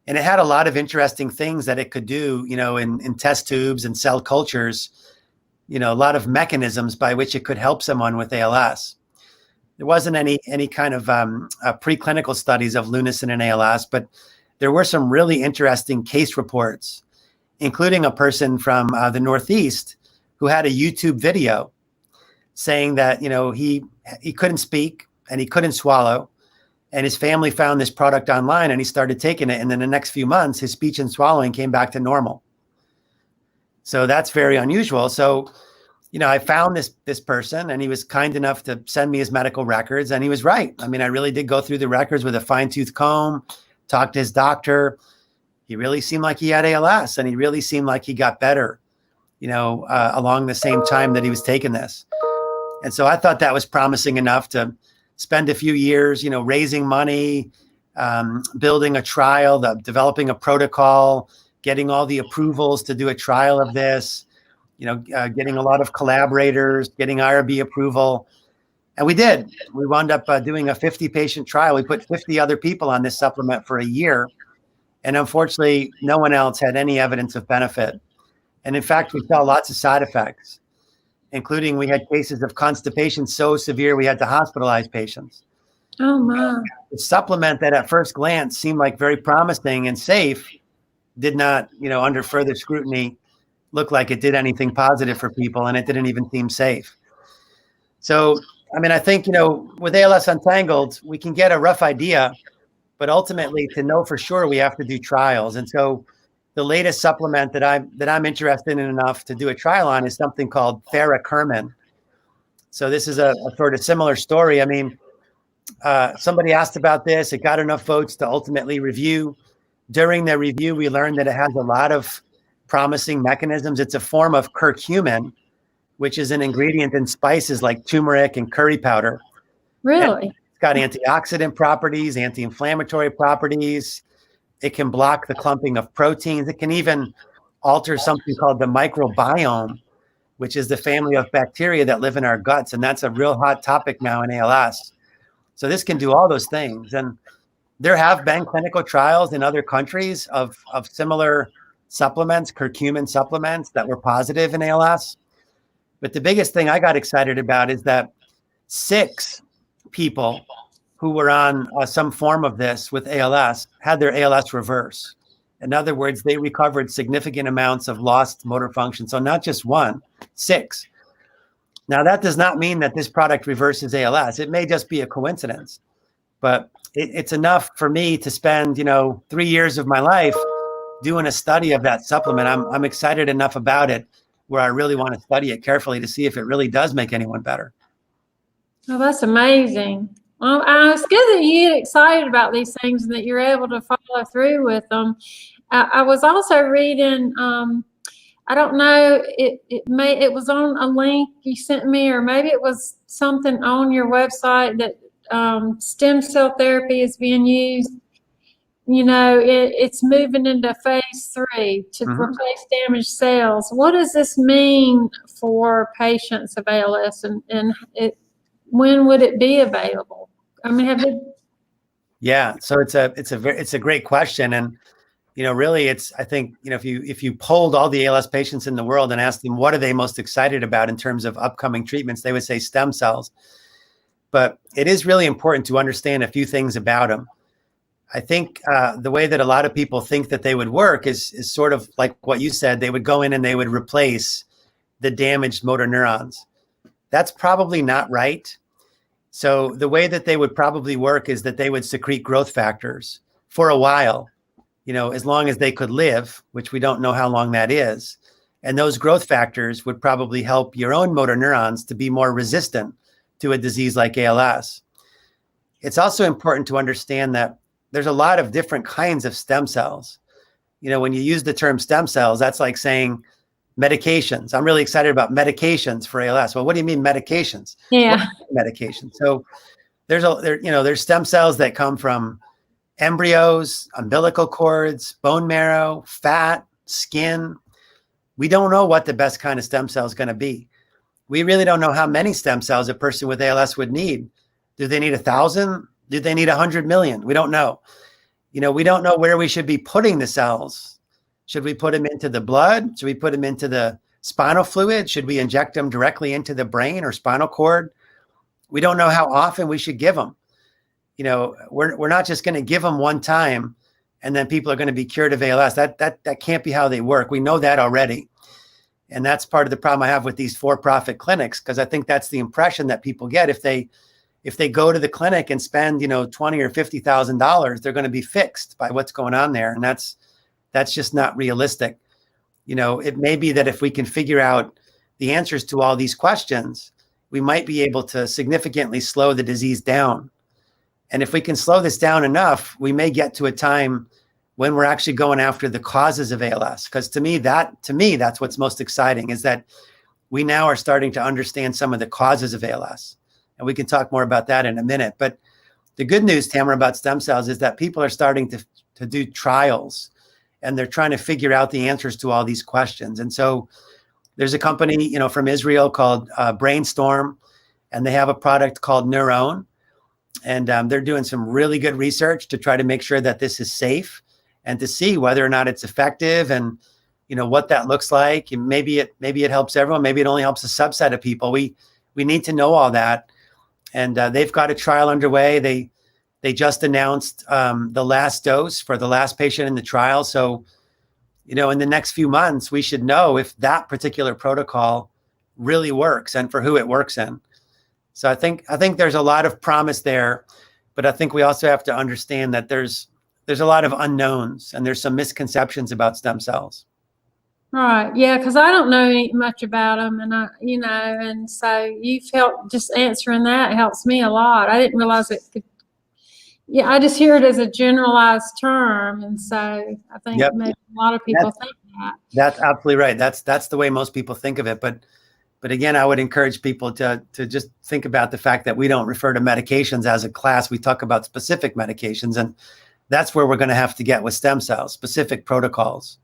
and it had a lot of interesting things that it could do. In test tubes and cell cultures. A lot of mechanisms by which it could help someone with ALS. There wasn't any kind of preclinical studies of Lunasin and ALS, but there were some really interesting case reports, including a person from the Northeast who had a YouTube video saying that, he couldn't speak and he couldn't swallow, and his family found this product online and he started taking it. And then the next few months, his speech and swallowing came back to normal. So that's very unusual. So, I found this person and he was kind enough to send me his medical records, and he was right. I mean, I really did go through the records with a fine-tooth comb, talked to his doctor. He really seemed like he had ALS, and he really seemed like he got better, along the same time that he was taking this. And so I thought that was promising enough to spend a few years, raising money, building a trial, developing a protocol, getting all the approvals to do a trial of this, getting a lot of collaborators, getting IRB approval. And we did. We wound up doing a 50-patient trial. We put 50 other people on this supplement for a year. And unfortunately, no one else had any evidence of benefit. And in fact, we saw lots of side effects, including we had cases of constipation so severe we had to hospitalize patients. Oh, my. The supplement that at first glance seemed like very promising and safe did not, under further scrutiny, look like it did anything positive for people, and it didn't even seem safe. So, I mean, I think, with ALS Untangled, we can get a rough idea, but ultimately to know for sure, we have to do trials. And so the latest supplement that I'm interested in enough to do a trial on is something called Therakermin. So this is a sort of similar story. I mean, somebody asked about this. It got enough votes to ultimately review. During the review, we learned that it has a lot of promising mechanisms. It's a form of curcumin, which is an ingredient in spices like turmeric and curry powder. Really? And it's got antioxidant properties, anti-inflammatory properties. It can block the clumping of proteins. It can even alter something called the microbiome, which is the family of bacteria that live in our guts. And that's a real hot topic now in ALS. So this can do all those things. And there have been clinical trials in other countries of similar supplements, curcumin supplements that were positive in ALS. But the biggest thing I got excited about is that 6 people who were on some form of this with ALS had their ALS reverse. In other words, they recovered significant amounts of lost motor function. So not just 1, 6. Now, that does not mean that this product reverses ALS. It may just be a coincidence, but it's enough for me to spend, 3 years of my life doing a study of that supplement. I'm excited enough about it where I really want to study it carefully to see if it really does make anyone better. Oh, that's amazing. Well, it's good that you get excited about these things and that you're able to follow through with them. I was also reading, I don't know, it was on a link you sent me, or maybe it was something on your website that stem cell therapy is being used it's moving into phase 3 to replace damaged cells. What does this mean for patients of ALS, and when would it be available? I mean, Yeah, so it's a great question, and really, I think if you polled all the ALS patients in the world and asked them what are they most excited about in terms of upcoming treatments, they would say stem cells. But it is really important to understand a few things about them. I think the way that a lot of people think that they would work is sort of like what you said. They would go in and they would replace the damaged motor neurons. That's probably not right. So the way that they would probably work is that they would secrete growth factors for a while, as long as they could live, which we don't know how long that is. And those growth factors would probably help your own motor neurons to be more resistant to a disease like ALS. It's also important to understand that there's a lot of different kinds of stem cells. When you use the term stem cells, that's like saying medications. I'm really excited about medications for ALS. Well, what do you mean medications? yeah. Medication. So there's stem cells that come from embryos, umbilical cords, bone marrow, fat, skin. We don't know what the best kind of stem cell is going to be. We really don't know how many stem cells a person with ALS would need. Do they need 1,000? Do they need 100 million? We don't know. We don't know where we should be putting the cells. Should we put them into the blood? Should we put them into the spinal fluid? Should we inject them directly into the brain or spinal cord? We don't know how often we should give them. We're not just going to give them one time and then people are going to be cured of ALS. That can't be how they work. We know that already. And that's part of the problem I have with these for-profit clinics, because I think that's the impression that people get. If they go to the clinic and spend, $20,000 or $50,000, they're going to be fixed by what's going on there. And that's just not realistic. It may be that if we can figure out the answers to all these questions, we might be able to significantly slow the disease down. And if we can slow this down enough, we may get to a time when we're actually going after the causes of ALS. Because to me, that's what's most exciting, is that we now are starting to understand some of the causes of ALS. And we can talk more about that in a minute. But the good news, Tamarah, about stem cells is that people are starting to do trials, and they're trying to figure out the answers to all these questions. And so there's a company, from Israel called Brainstorm, and they have a product called Neuron. And they're doing some really good research to try to make sure that this is safe and to see whether or not it's effective and, what that looks like. And maybe it helps everyone. Maybe it only helps a subset of people. We need to know all that. And they've got a trial underway. They just announced the last dose for the last patient in the trial. So, in the next few months, we should know if that particular protocol really works and for who it works in. So I think there's a lot of promise there, but I think we also have to understand that there's a lot of unknowns and there's some misconceptions about stem cells. Right. Yeah, because I don't know much about them, and and so you've helped, just answering that helps me a lot. I didn't realize it could. Yeah, I just hear it as a generalized term, and so I think maybe a lot of people think that. That's absolutely right. That's the way most people think of it, but again, I would encourage people to just think about the fact that we don't refer to medications as a class. We talk about specific medications, and that's where we're going to have to get with stem cells, specific protocols.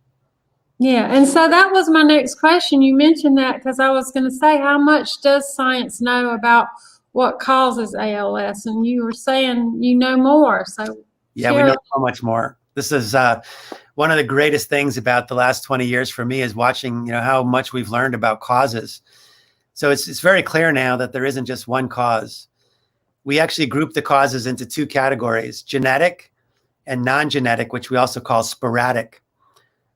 Yeah, and so that was my next question. You mentioned that because I was going to say, how much does science know about what causes ALS? And you were saying you know more. So yeah, we know so much more. This is one of the greatest things about the last 20 years for me, is watching how much we've learned about causes. So it's very clear now that there isn't just one cause. We actually group the causes into two categories: genetic and non-genetic, which we also call sporadic.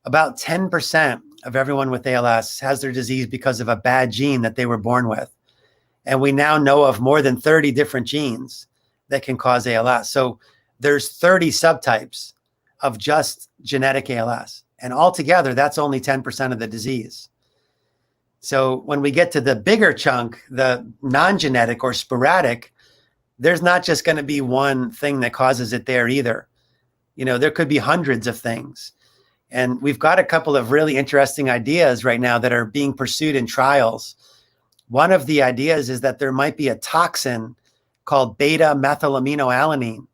About 10% of everyone with ALS has their disease because of a bad gene that they were born with. And we now know of more than 30 different genes that can cause ALS. So there's 30 subtypes of just genetic ALS. And altogether, that's only 10% of the disease. So when we get to the bigger chunk, the non-genetic or sporadic, there's not just going to be one thing that causes it there either. There could be hundreds of things. And we've got a couple of really interesting ideas right now that are being pursued in trials. One of the ideas is that there might be a toxin called beta-methylaminoalanine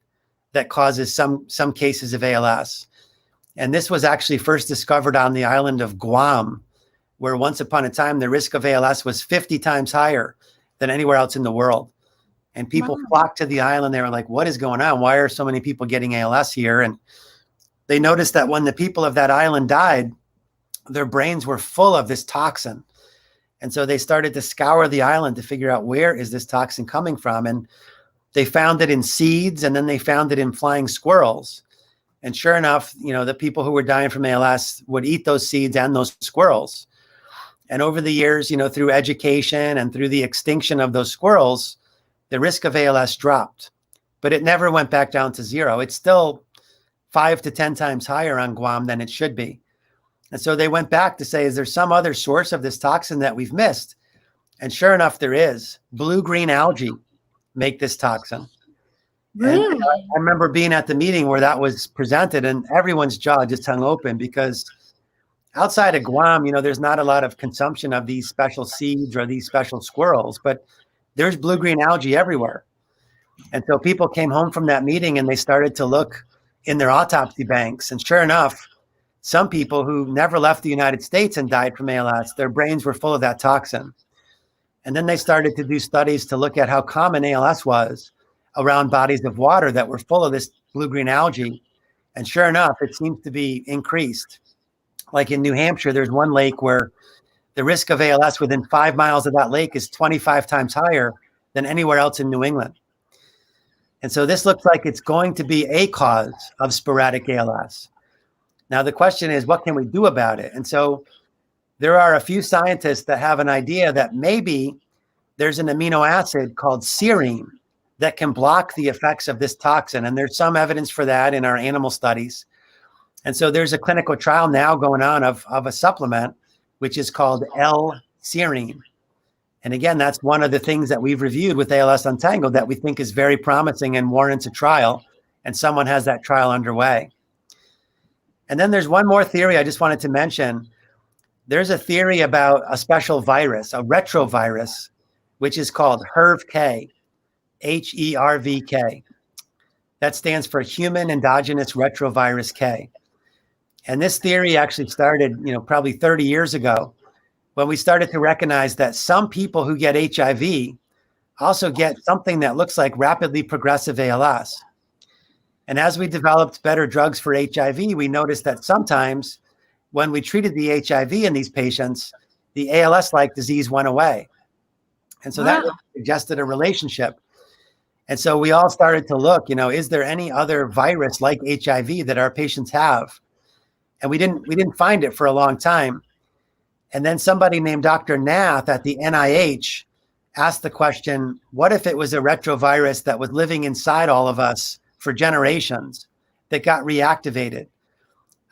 that causes some cases of ALS. And this was actually first discovered on the island of Guam, where once upon a time, the risk of ALS was 50 times higher than anywhere else in the world. And people flocked to the island. They were like, what is going on? Why are so many people getting ALS here? And they noticed that when the people of that island died, their brains were full of this toxin. And so they started to scour the island to figure out, where is this toxin coming from? And they found it in seeds, and then they found it in flying squirrels. And sure enough, the people who were dying from ALS would eat those seeds and those squirrels. And over the years, through education and through the extinction of those squirrels, the risk of ALS dropped, but it never went back down to zero. It's still 5 to 10 times higher on Guam than it should be. And so they went back to say, is there some other source of this toxin that we've missed? And sure enough, there is. Blue-green algae make this toxin. Really? And I remember being at the meeting where that was presented, and everyone's jaw just hung open, because outside of Guam, there's not a lot of consumption of these special seeds or these special squirrels, but there's blue-green algae everywhere. And so people came home from that meeting and they started to look in their autopsy banks. And sure enough, some people who never left the United States and died from ALS, their brains were full of that toxin. And then they started to do studies to look at how common ALS was around bodies of water that were full of this blue-green algae. And sure enough, it seems to be increased. Like in New Hampshire, there's one lake where the risk of ALS within 5 miles of that lake is 25 times higher than anywhere else in New England. And so this looks like it's going to be a cause of sporadic ALS. Now, the question is, what can we do about it? And so there are a few scientists that have an idea that maybe there's an amino acid called serine that can block the effects of this toxin. And there's some evidence for that in our animal studies. And so there's a clinical trial now going on of a supplement, which is called L-serine. And again, that's one of the things that we've reviewed with ALS Untangled that we think is very promising and warrants a trial. And someone has that trial underway. And then there's one more theory I just wanted to mention. There's a theory about a special virus, a retrovirus, which is called HERVK, HERVK. That stands for Human Endogenous Retrovirus K. And this theory actually started, probably 30 years ago, when we started to recognize that some people who get HIV also get something that looks like rapidly progressive ALS. And as we developed better drugs for HIV, we noticed that sometimes when we treated the HIV in these patients, the ALS-like disease went away. And so that suggested a relationship. And so we all started to look, is there any other virus like HIV that our patients have? And we didn't find it for a long time. And then somebody named Dr. Nath at the NIH asked the question, what if it was a retrovirus that was living inside all of us for generations that got reactivated?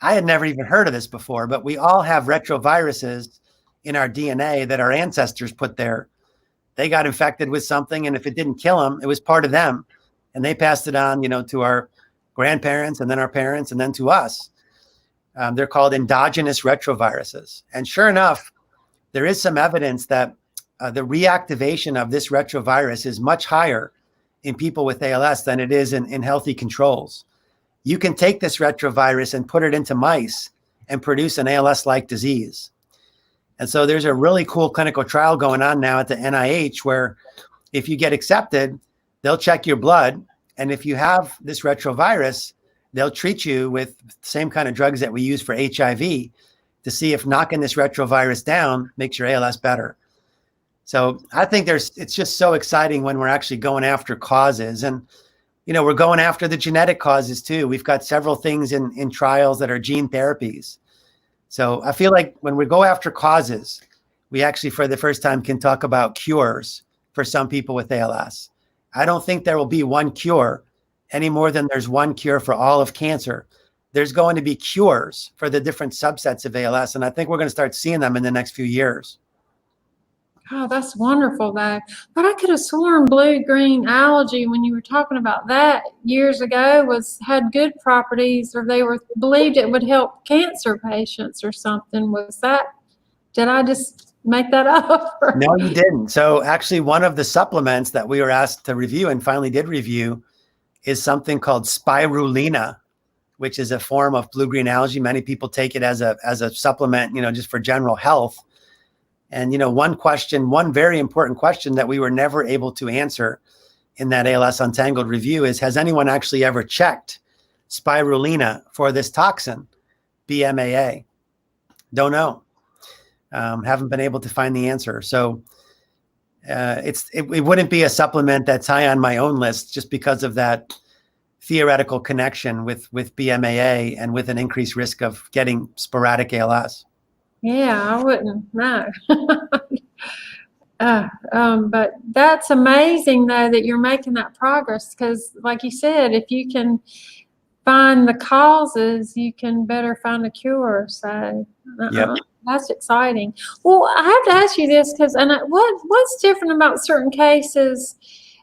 I had never even heard of this before, but we all have retroviruses in our DNA that our ancestors put there. They got infected with something, and if it didn't kill them, it was part of them. And they passed it on, to our grandparents, and then our parents, and then to us. They're called endogenous retroviruses. And sure enough, there is some evidence that the reactivation of this retrovirus is much higher in people with ALS than it is in healthy controls. You can take this retrovirus and put it into mice and produce an ALS-like disease. And so there's a really cool clinical trial going on now at the NIH where if you get accepted, they'll check your blood. And if you have this retrovirus, they'll treat you with the same kind of drugs that we use for HIV to see if knocking this retrovirus down makes your ALS better. So I think it's just so exciting when we're actually going after causes. And, we're going after the genetic causes too. We've got several things in trials that are gene therapies. So I feel like when we go after causes, we actually, for the first time, can talk about cures for some people with ALS. I don't think there will be one cure any more than there's one cure for all of cancer. There's going to be cures for the different subsets of ALS. And I think we're going to start seeing them in the next few years. Oh, that's wonderful, though. But I could have sworn blue-green algae, when you were talking about that years ago, had good properties, or they believed it would help cancer patients or something. Did I just make that up? No, you didn't. So actually, one of the supplements that we were asked to review and finally did review is something called spirulina, which is a form of blue-green algae. Many people take it as a supplement, just for general health. And, one very important question that we were never able to answer in that ALS Untangled review is, has anyone actually ever checked spirulina for this toxin, BMAA? Don't know. Haven't been able to find the answer. So it wouldn't be a supplement that's high on my own list just because of that theoretical connection with BMAA and with an increased risk of getting sporadic ALS. Yeah, I wouldn't know. But that's amazing, though, that you're making that progress, because, like you said, if you can find the causes, you can better find a cure. So Yep. that's exciting. Well, I have to ask you this, because what's different about certain cases,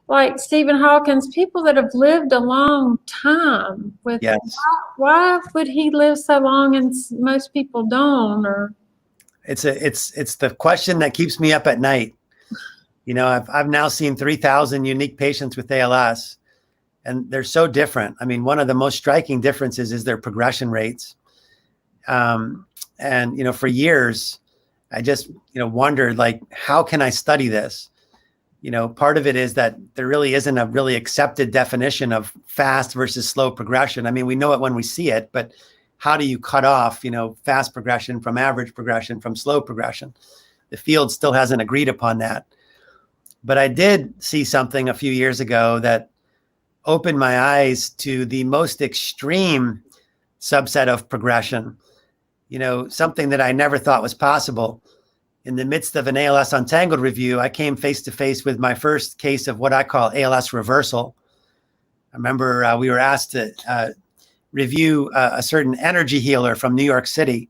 like Stephen Hawkins, people that have lived a long time with Yes. why would he live so long and most people don't? Or it's the question that keeps me up at night. I've now seen 3,000 unique patients with ALS, and they're so different. I mean, one of the most striking differences is their progression rates. And for years, I just wondered, like, how can I study this? Part of it is that there really isn't a really accepted definition of fast versus slow progression. I mean, we know it when we see it, but how do you cut off, fast progression from average progression from slow progression? The field still hasn't agreed upon that. But I did see something a few years ago that opened my eyes to the most extreme subset of progression, something that I never thought was possible. In the midst of an ALS Untangled review, I came face to face with my first case of what I call ALS reversal. I remember we were asked to review a certain energy healer from New York City.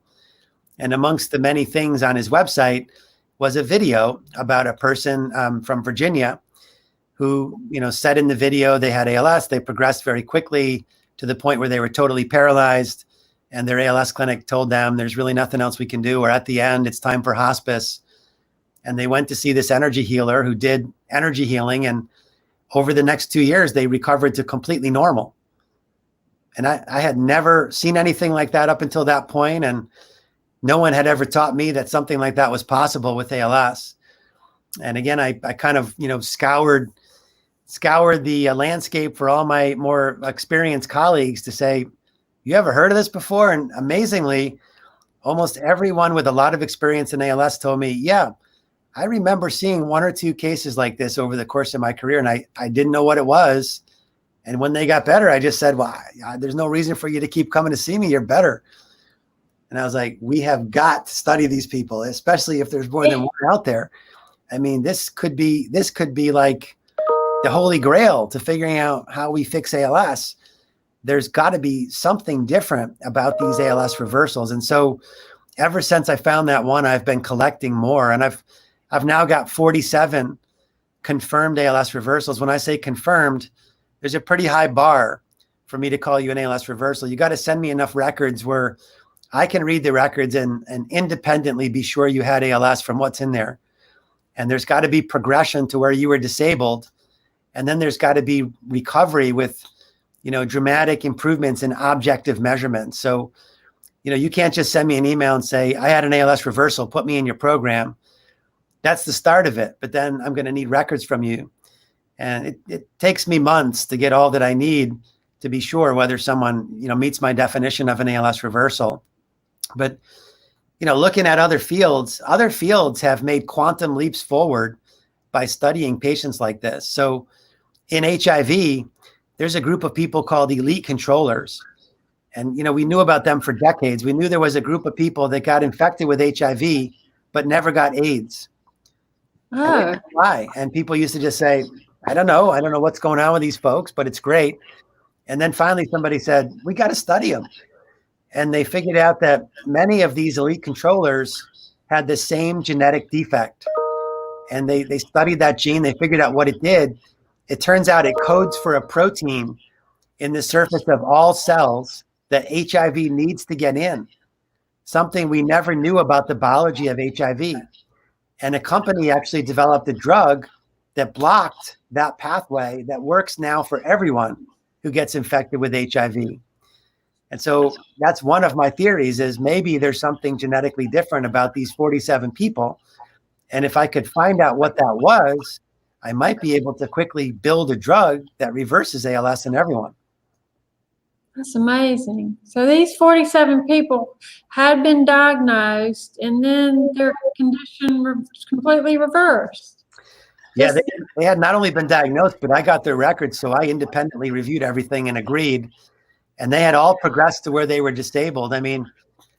And amongst the many things on his website was a video about a person from Virginia who, said in the video they had ALS. They progressed very quickly to the point where they were totally paralyzed. And their ALS clinic told them there's really nothing else we can do. Or at the end, it's time for hospice. And they went to see this energy healer who did energy healing. And over the next 2 years, they recovered to completely normal. And I had never seen anything like that up until that point. And no one had ever taught me that something like that was possible with ALS. And again, I kind of, scoured the landscape for all my more experienced colleagues to say, you ever heard of this before? And amazingly, almost everyone with a lot of experience in ALS told me, yeah, I remember seeing 1 or 2 cases like this over the course of my career. And I didn't know what it was. And when they got better, I just said, well, there's no reason for you to keep coming to see me. You're better. And I was like, we have got to study these people, especially if there's more than one out there. I mean, this could be like the holy grail to figuring out how we fix ALS. There's got to be something different about these ALS reversals. And so ever since I found that one, I've been collecting more. And I've now got 47 confirmed ALS reversals. When I say confirmed, there's a pretty high bar for me to call you an ALS reversal. You got to send me enough records where I can read the records and independently be sure you had ALS from what's in there. And there's got to be progression to where you were disabled. And then there's got to be recovery with, dramatic improvements in objective measurements. So, you can't just send me an email and say, I had an ALS reversal, put me in your program. That's the start of it. But then I'm going to need records from you. And it takes me months to get all that I need to be sure whether someone, meets my definition of an ALS reversal. But, looking at other fields have made quantum leaps forward by studying patients like this. So in HIV, there's a group of people called elite controllers. And, we knew about them for decades. We knew there was a group of people that got infected with HIV, but never got AIDS. oh, Why? And people used to just say, I don't know what's going on with these folks, but it's great. And then finally somebody said, we got to study them. And they figured out that many of these elite controllers had the same genetic defect. And they studied that gene. They figured out what it did. It turns out it codes for a protein in the surface of all cells that HIV needs to get in, something we never knew about the biology of HIV. And a company actually developed a drug that blocked that pathway that works now for everyone. who gets infected with HIV. And so that's one of my theories, is maybe there's something genetically different about these 47 people. And if I could find out what that was, I might be able to quickly build a drug that reverses ALS in everyone. That's amazing. So these 47 people had been diagnosed, and then their condition was completely reversed. Yeah, they had not only been diagnosed, but I got their records. So I independently reviewed everything and agreed. And they had all progressed to where they were disabled. I mean,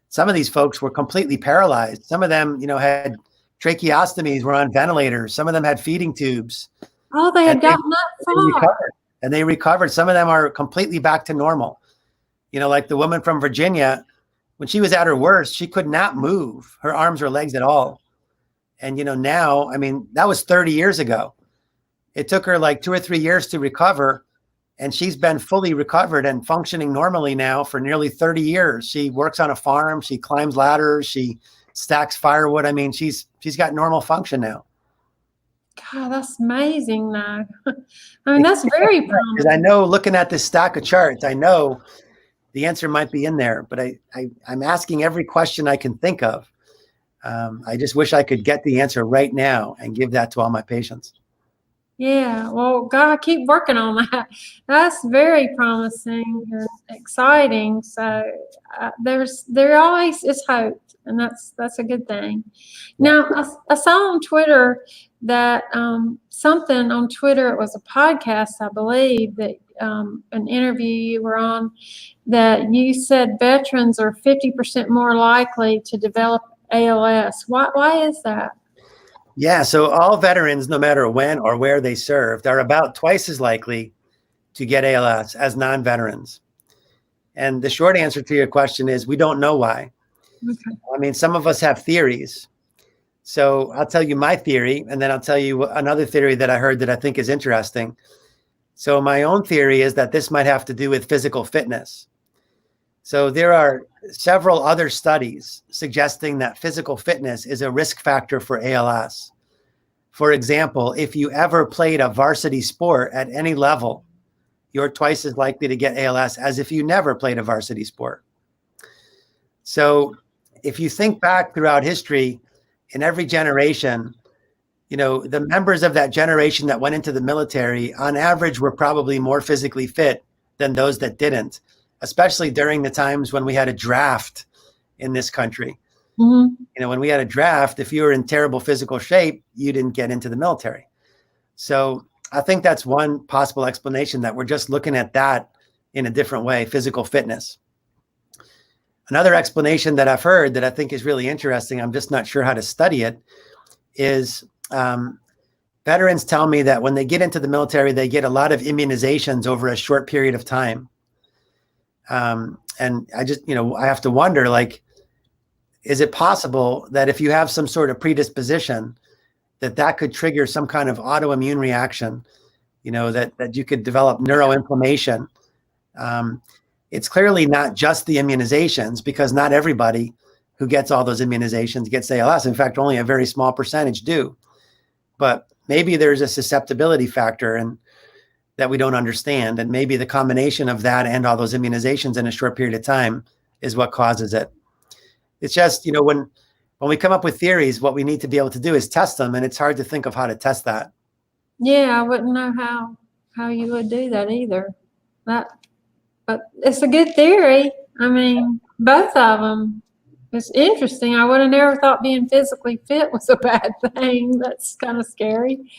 some of these folks were completely paralyzed. Some of them, had tracheostomies, were on ventilators. Some of them had feeding tubes. Oh, they had gotten that far. And they recovered. Some of them are completely back to normal. Like the woman from Virginia, when she was at her worst, she could not move her arms or legs at all. And, now, I mean, that was 30 years ago. It took her like 2 or 3 years to recover. And she's been fully recovered and functioning normally now for nearly 30 years. She works on a farm. She climbs ladders. She stacks firewood. I mean, she's got normal function now. God, that's amazing, though. I mean, that's very promising. Because I know, looking at this stack of charts, I know the answer might be in there, but I'm asking every question I can think of. I just wish I could get the answer right now and give that to all my patients. Yeah, well, God, keep working on that. That's very promising and exciting. So there always is hope, and that's a good thing. Now, I saw on Twitter that something on Twitter, it was a podcast, I believe, that an interview you were on, that you said veterans are 50% more likely to develop ALS. Why is that? Yeah, so all veterans, no matter when or where they served, are about twice as likely to get ALS as non-veterans. And the short answer to your question is we don't know why. Okay. I mean, some of us have theories. So I'll tell you my theory, and then I'll tell you another theory that I heard that I think is interesting. So my own theory is that this might have to do with physical fitness. So there are several other studies suggesting that physical fitness is a risk factor for ALS. For example, if you ever played a varsity sport at any level, you're twice as likely to get ALS as if you never played a varsity sport. So if you think back throughout history, in every generation, the members of that generation that went into the military, on average, were probably more physically fit than those that didn't, especially during the times when we had a draft in this country. Mm-hmm. When we had a draft, if you were in terrible physical shape, you didn't get into the military. So I think that's one possible explanation, that we're just looking at that in a different way, physical fitness. Another explanation that I've heard that I think is really interesting, I'm just not sure how to study it, is veterans tell me that when they get into the military, they get a lot of immunizations over a short period of time. And I just, I have to wonder, like, is it possible that if you have some sort of predisposition, that could trigger some kind of autoimmune reaction, that you could develop neuroinflammation? It's clearly not just the immunizations, because not everybody who gets all those immunizations gets ALS. In fact, only a very small percentage do. But maybe there's a susceptibility factor and that we don't understand. And maybe the combination of that and all those immunizations in a short period of time is what causes it. It's just, when we come up with theories, what we need to be able to do is test them. And it's hard to think of how to test that. Yeah, I wouldn't know how you would do that either. But it's a good theory. I mean, both of them. It's interesting. I would have never thought being physically fit was a bad thing. That's kind of scary.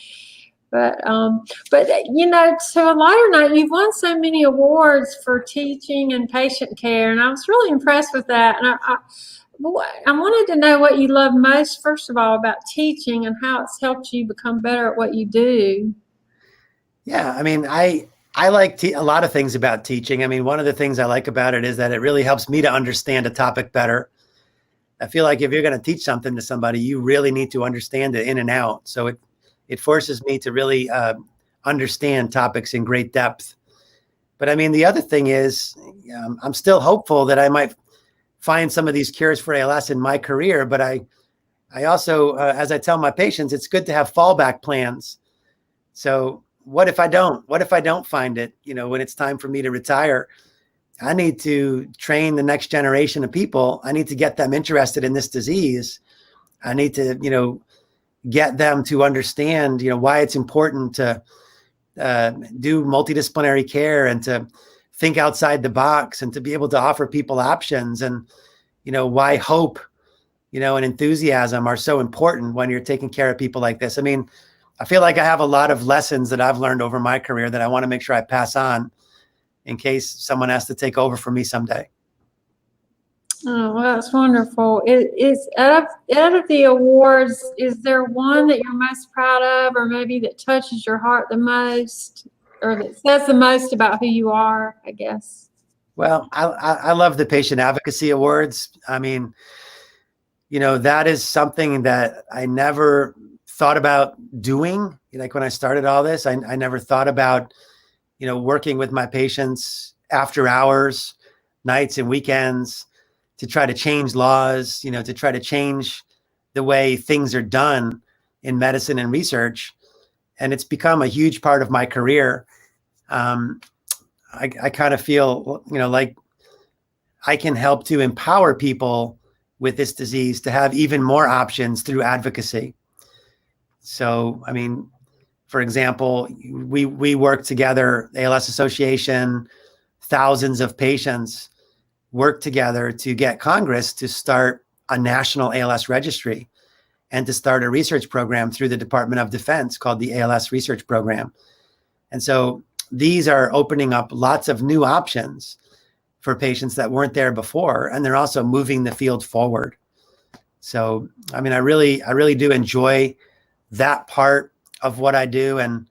But to a lighter note, you've won so many awards for teaching and patient care, and I was really impressed with that. And I wanted to know what you love most, first of all, about teaching and how it's helped you become better at what you do. Yeah, I mean, I like a lot of things about teaching. I mean, one of the things I like about it is that it really helps me to understand a topic better. I feel like if you're going to teach something to somebody, you really need to understand it in and out. So it forces me to really understand topics in great depth. But I mean, the other thing is, I'm still hopeful that I might find some of these cures for ALS in my career. But I also, as I tell my patients, it's good to have fallback plans. So what if I don't? What if I don't find it? When it's time for me to retire, I need to train the next generation of people. I need to get them interested in this disease. I need to, get them to understand, why it's important to do multidisciplinary care and to think outside the box and to be able to offer people options, and, why hope, and enthusiasm are so important when you're taking care of people like this. I mean, I feel like I have a lot of lessons that I've learned over my career that I want to make sure I pass on in case someone has to take over for me someday. Oh, well, that's wonderful. Is out of the awards, is there one that you're most proud of, or maybe that touches your heart the most, or that says the most about who you are, I guess? Well, I love the Patient Advocacy Awards. I mean, that is something that I never thought about doing. Like when I started all this, I never thought about, working with my patients after hours, nights and weekends to try to change laws, to try to change the way things are done in medicine and research. And it's become a huge part of my career. I kind of feel, like I can help to empower people with this disease to have even more options through advocacy. So, I mean, for example, we work together, ALS Association, thousands of patients work together to get Congress to start a national ALS registry and to start a research program through the Department of Defense called the ALS Research Program. And so these are opening up lots of new options for patients that weren't there before, and they're also moving the field forward. So, I mean, I really do enjoy that part of what I do. And,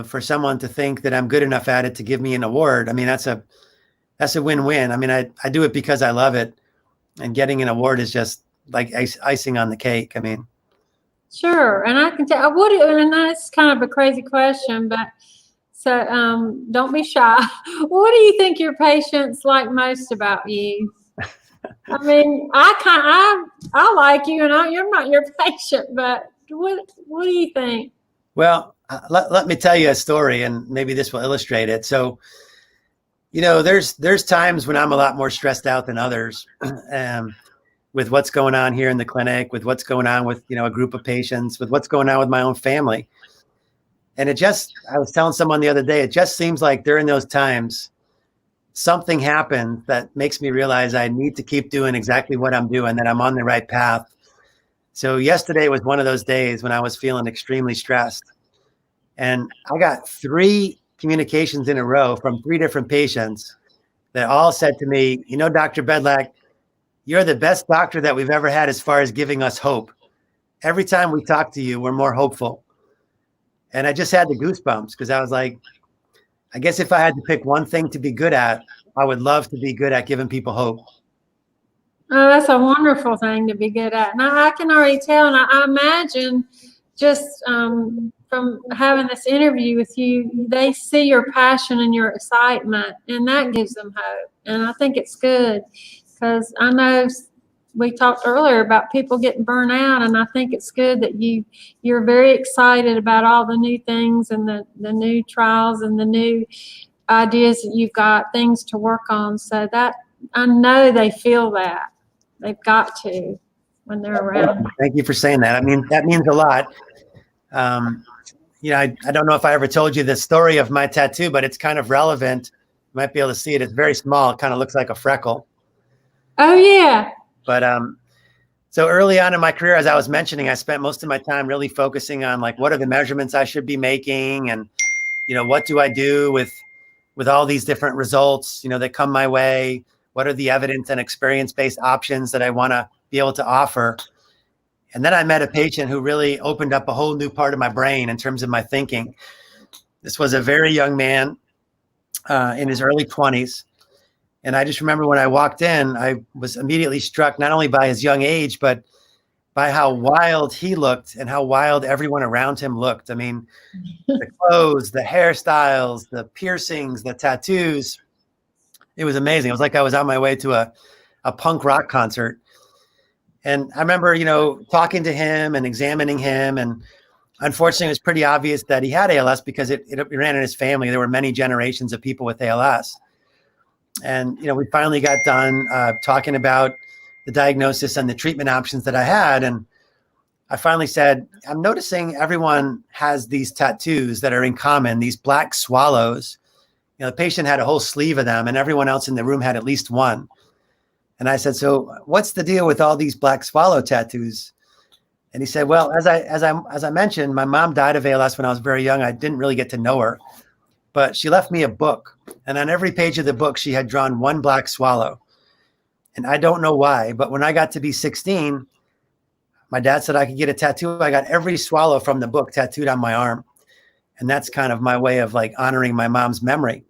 for someone to think that I'm good enough at it to give me an award, I mean, that's a win-win. I mean, I do it because I love it, and getting an award is just like icing on the cake. I mean, Sure. And I can tell, and that's kind of a crazy question, but so don't be shy. What do you think your patients like most about you? I mean, I like you, and you're not your patient, but what do you think? Well, let me tell you a story, and maybe this will illustrate it. So, there's times when I'm a lot more stressed out than others, with what's going on here in the clinic, with what's going on with, a group of patients, with what's going on with my own family. And I was telling someone the other day, it just seems like during those times, something happens that makes me realize I need to keep doing exactly what I'm doing, that I'm on the right path. So yesterday was one of those days when I was feeling extremely stressed. And I got 3 communications in a row from 3 different patients that all said to me, Dr. Bedlack, you're the best doctor that we've ever had as far as giving us hope. Every time we talk to you, we're more hopeful. And I just had the goosebumps because I was like, I guess if I had to pick one thing to be good at, I would love to be good at giving people hope. Oh, that's a wonderful thing to be good at. And I can already tell, and I imagine just from having this interview with you, they see your passion and your excitement, and that gives them hope. And I think it's good because I know we talked earlier about people getting burnt out, and I think it's good that you're very excited about all the new things and the new trials and the new ideas that you've got, things to work on. So that I know they feel that. They've got to when they're around. Thank you for saying that. I mean, that means a lot. I don't know if I ever told you the story of my tattoo, but it's kind of relevant. You might be able to see it. It's very small. It kind of looks like a freckle. Oh, yeah. But so early on in my career, as I was mentioning, I spent most of my time really focusing on like, what are the measurements I should be making? And, what do I do with all these different results, that come my way? What are the evidence and experience-based options that I want to be able to offer? And then I met a patient who really opened up a whole new part of my brain in terms of my thinking. This was a very young man in his early 20s. And I just remember when I walked in, I was immediately struck not only by his young age, but by how wild he looked and how wild everyone around him looked. I mean, the clothes, the hairstyles, the piercings, the tattoos. It was amazing. It was like I was on my way to a punk rock concert. And I remember, talking to him and examining him and unfortunately, it was pretty obvious that he had ALS because it ran in his family. There were many generations of people with ALS. And, we finally got done talking about the diagnosis and the treatment options that I had. And I finally said, I'm noticing everyone has these tattoos that are in common, these black swallows. The patient had a whole sleeve of them and everyone else in the room had at least one. And I said, so what's the deal with all these black swallow tattoos? And he said, well, as I mentioned, my mom died of ALS when I was very young. I didn't really get to know her, but she left me a book. And on every page of the book, she had drawn one black swallow. And I don't know why, but when I got to be 16, my dad said I could get a tattoo. I got every swallow from the book tattooed on my arm. And that's kind of my way of like honoring my mom's memory.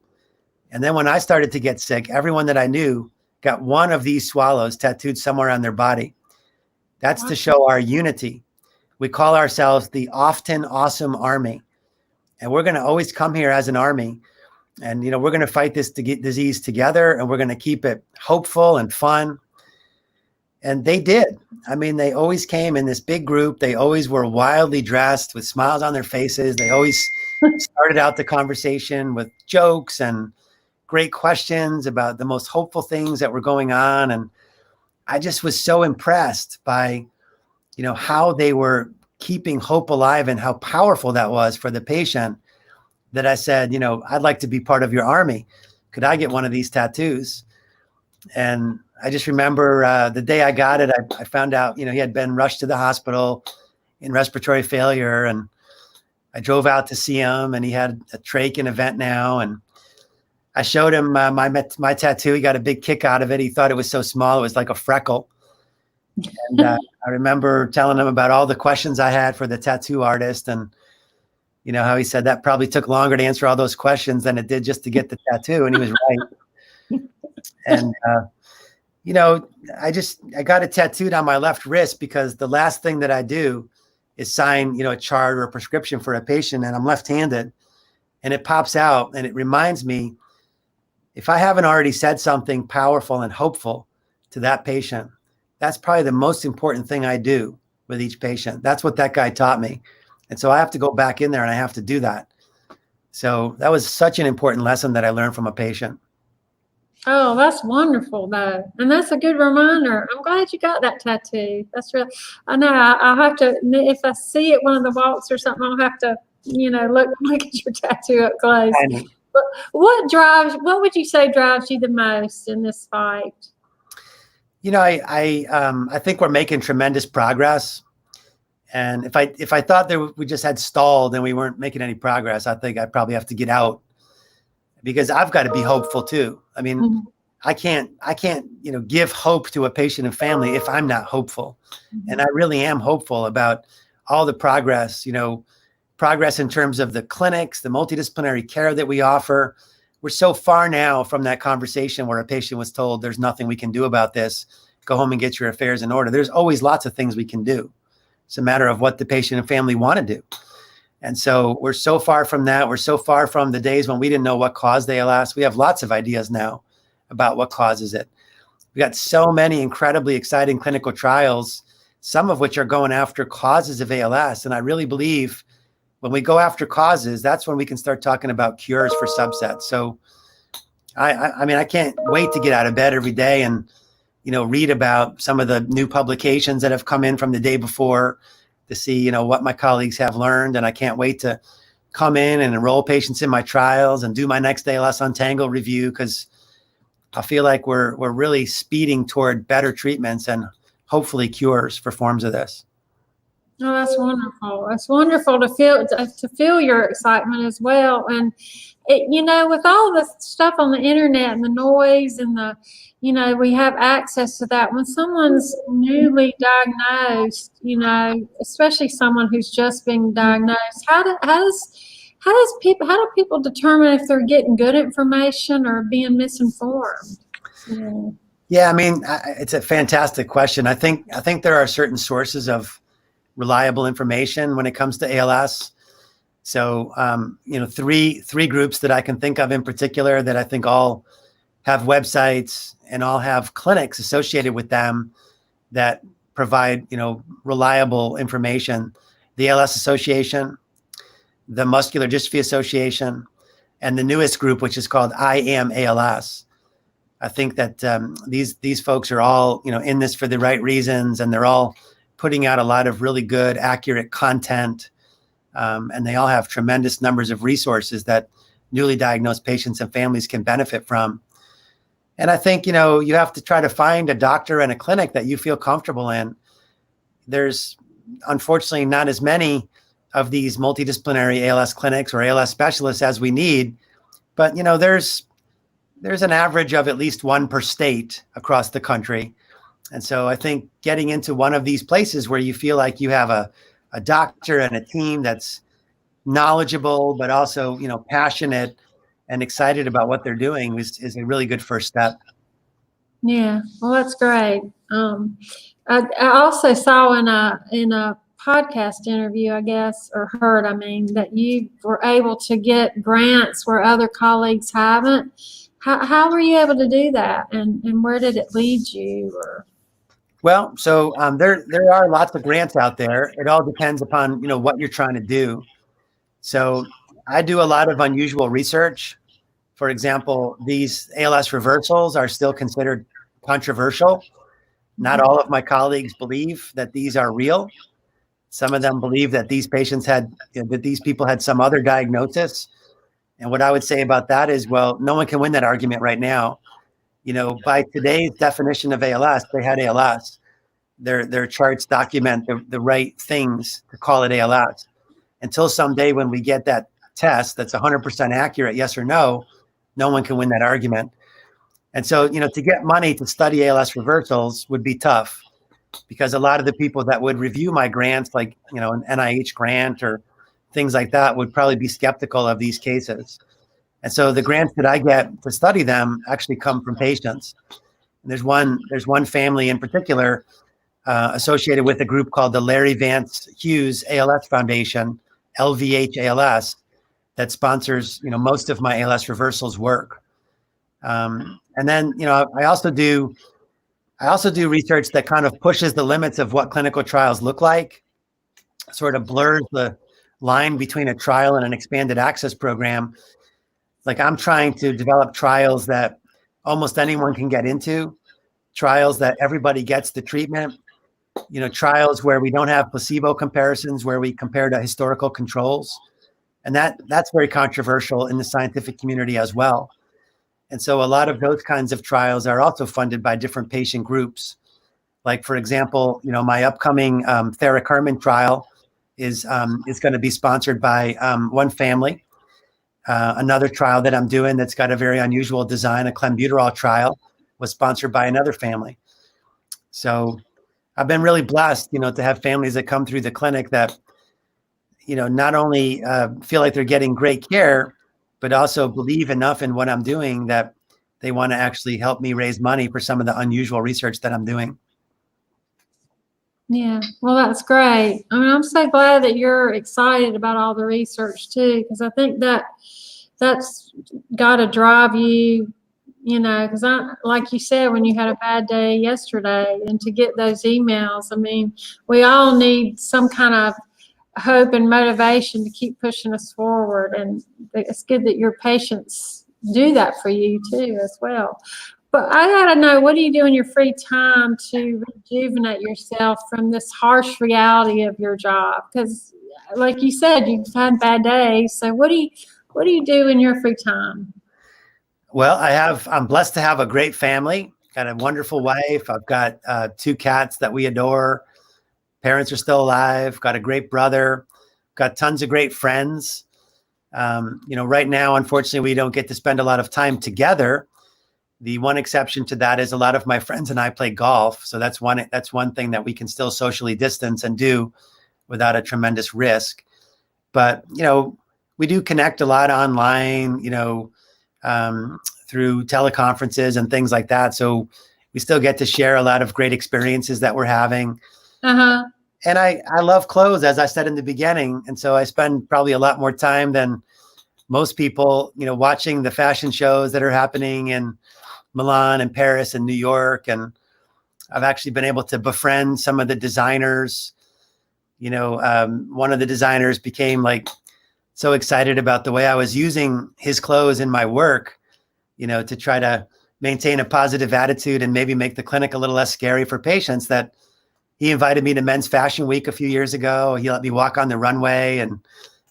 And then when I started to get sick, everyone that I knew got one of these swallows tattooed somewhere on their body. That's to show our unity. We call ourselves the Often Awesome Army. And we're going to always come here as an army. And, we're going to fight this disease together, and we're going to keep it hopeful and fun. And they did. I mean, they always came in this big group. They always were wildly dressed with smiles on their faces. They always started out the conversation with jokes and great questions about the most hopeful things that were going on. And I just was so impressed by, how they were keeping hope alive and how powerful that was for the patient, that I said, I'd like to be part of your army. Could I get one of these tattoos? And I just remember the day I got it, I found out, he had been rushed to the hospital in respiratory failure. And I drove out to see him, and he had a trach and event now. And I showed him my tattoo. He got a big kick out of it. He thought it was so small. It was like a freckle. And I remember telling him about all the questions I had for the tattoo artist, and how he said that probably took longer to answer all those questions than it did just to get the tattoo. And he was right. And, I got it tattooed on my left wrist because the last thing that I do is sign, a chart or a prescription for a patient, and I'm left-handed, and it pops out and it reminds me, if I haven't already said something powerful and hopeful to that patient, that's probably the most important thing I do with each patient. That's what that guy taught me. And so I have to go back in there and I have to do that. So that was such an important lesson that I learned from a patient. Oh, that's wonderful, though. And that's a good reminder. I'm glad you got that tattoo. That's real. I know I'll have to, if I see it one of the walks or something, I'll have to, look at your tattoo up close. But what would you say drives you the most in this fight? I think we're making tremendous progress. And if I thought we just had stalled and we weren't making any progress, I think I'd probably have to get out, because I've got to be hopeful too. I mean, I can't, give hope to a patient and family if I'm not hopeful. And I really am hopeful about all the progress, progress in terms of the clinics, the multidisciplinary care that we offer. We're so far now from that conversation where a patient was told there's nothing we can do about this. Go home and get your affairs in order. There's always lots of things we can do. It's a matter of what the patient and family want to do. And so we're so far from that. We're so far from the days when we didn't know what caused ALS. We have lots of ideas now about what causes it. We got so many incredibly exciting clinical trials, some of which are going after causes of ALS. And I really believe when we go after causes, that's when we can start talking about cures for subsets. So I can't wait to get out of bed every day and, read about some of the new publications that have come in from the day before to see, what my colleagues have learned. And I can't wait to come in and enroll patients in my trials and do my next ALS Untangled review, because I feel like we're really speeding toward better treatments and hopefully cures for forms of this. Oh, that's wonderful. It's wonderful to feel your excitement as well. And with all the stuff on the internet and the noise and we have access to that. When someone's newly diagnosed, especially someone who's just being diagnosed, how do people determine if they're getting good information or being misinformed? Yeah, I mean, it's a fantastic question. I think there are certain sources of reliable information when it comes to ALS. So, three groups that I can think of in particular that I think all have websites and all have clinics associated with them that provide, reliable information. the ALS Association, the Muscular Dystrophy Association, and the newest group, which is called I Am ALS. I think that these folks are all, in this for the right reasons, and they're all putting out a lot of really good, accurate content, and they all have tremendous numbers of resources that newly diagnosed patients and families can benefit from. And I think, you have to try to find a doctor and a clinic that you feel comfortable in. There's unfortunately not as many of these multidisciplinary ALS clinics or ALS specialists as we need, but there's an average of at least one per state across the country. And so I think getting into one of these places where you feel like you have a doctor and a team that's knowledgeable, but also, passionate and excited about what they're doing is a really good first step. Yeah, well, that's great. I also saw in a podcast interview, I guess, or heard, that you were able to get grants where other colleagues haven't. How were you able to do that, and where did it lead you? Well, so there are lots of grants out there. It all depends upon what you're trying to do. So I do a lot of unusual research. For example, these ALS reversals are still considered controversial. Not all of my colleagues believe that these are real. Some of them believe that these patients that these people had some other diagnosis. And what I would say about that is, well, no one can win that argument right now. By today's definition of ALS, they had ALS. Their charts document the right things to call it ALS. Until someday when we get that test that's 100% accurate, yes or no one can win that argument. And so, to get money to study ALS reversals would be tough, because a lot of the people that would review my grants, like, an NIH grant or things like that, would probably be skeptical of these cases. And so the grants that I get to study them actually come from patients. And there's one family in particular associated with a group called the Larry Vance Hughes ALS Foundation, LVH ALS, that sponsors, most of my ALS reversals work. And then, I also do research that kind of pushes the limits of what clinical trials look like, sort of blurs the line between a trial and an expanded access program. Like, I'm trying to develop trials that almost anyone can get into, trials that everybody gets the treatment, trials where we don't have placebo comparisons, where we compare to historical controls. And that's very controversial in the scientific community as well. And so a lot of those kinds of trials are also funded by different patient groups. Like, for example, my upcoming Theracarmin trial is going to be sponsored by one family. Another trial that I'm doing that's got a very unusual design, a clenbuterol trial, was sponsored by another family. So I've been really blessed, to have families that come through the clinic that, not only feel like they're getting great care, but also believe enough in what I'm doing that they want to actually help me raise money for some of the unusual research that I'm doing. Yeah, well, that's great. I'm so glad that you're excited about all the research too, because I think that's got to drive you, because like you said, when you had a bad day yesterday, and to get those emails, we all need some kind of hope and motivation to keep pushing us forward. And it's good that your patients do that for you too as well. But I gotta know, what do you do in your free time to rejuvenate yourself from this harsh reality of your job? Because like you said, you've had bad days. So what do you do in your free time? Well, I'm blessed to have a great family, got a wonderful wife. I've got 2 cats that we adore. Parents are still alive, got a great brother, got tons of great friends. Right now, unfortunately, we don't get to spend a lot of time together. The one exception to that is a lot of my friends and I play golf. So that's one thing that we can still socially distance and do without a tremendous risk. But, we do connect a lot online, through teleconferences and things like that. So we still get to share a lot of great experiences that we're having. Uh-huh. And I love clothes, as I said in the beginning. And so I spend probably a lot more time than most people, watching the fashion shows that are happening in Milan and Paris and New York. And I've actually been able to befriend some of the designers. One of the designers became like so excited about the way I was using his clothes in my work, to try to maintain a positive attitude and maybe make the clinic a little less scary for patients, that he invited me to Men's Fashion Week a few years ago. He let me walk on the runway, and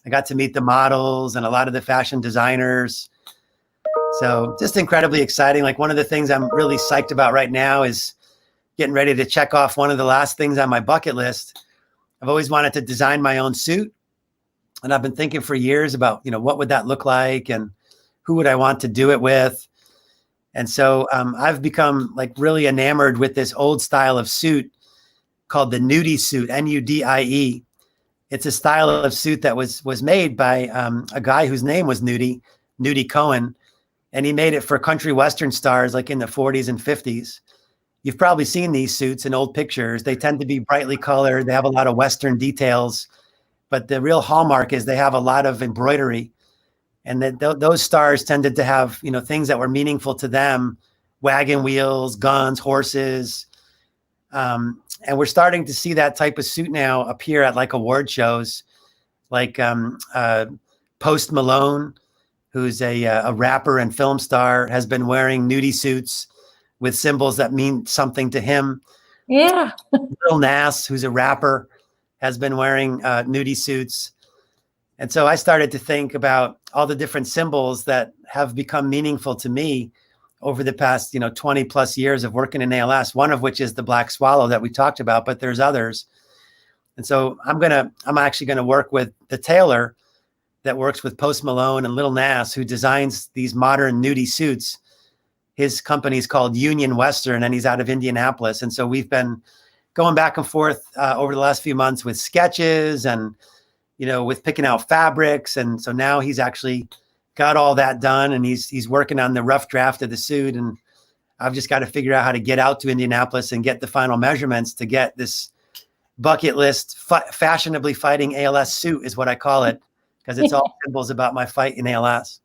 I got to meet the models and a lot of the fashion designers. So just incredibly exciting. Like, one of the things I'm really psyched about right now is getting ready to check off one of the last things on my bucket list. I've always wanted to design my own suit. And I've been thinking for years about, what would that look like and who would I want to do it with? And so I've become like really enamored with this old style of suit called the nudie suit, Nudie. It's a style of suit that was made by a guy whose name was Nudie Cohen. And he made it for country western stars like in the 40s and 50s. You've probably seen these suits in old pictures. They tend to be brightly colored. They have a lot of western details. But the real hallmark is they have a lot of embroidery. And those stars tended to have, things that were meaningful to them: wagon wheels, guns, horses. And we're starting to see that type of suit now appear at like award shows, like Post Malone, who's a rapper and film star, has been wearing nudie suits with symbols that mean something to him. Yeah. Lil Nas, who's a rapper, has been wearing nudie suits. And so I started to think about all the different symbols that have become meaningful to me over the past, 20 plus years of working in ALS, one of which is the black swallow that we talked about, but there's others. And so I'm actually going to work with the tailor that works with Post Malone and Lil Nas, who designs these modern nudie suits. His company is called Union Western, and he's out of Indianapolis. And so we've been going back and forth over the last few months with sketches and, with picking out fabrics. And so now he's actually got all that done, and he's working on the rough draft of the suit. And I've just got to figure out how to get out to Indianapolis and get the final measurements to get this bucket list fashionably fighting ALS suit, is what I call it, because it's all symbols about my fight in ALS.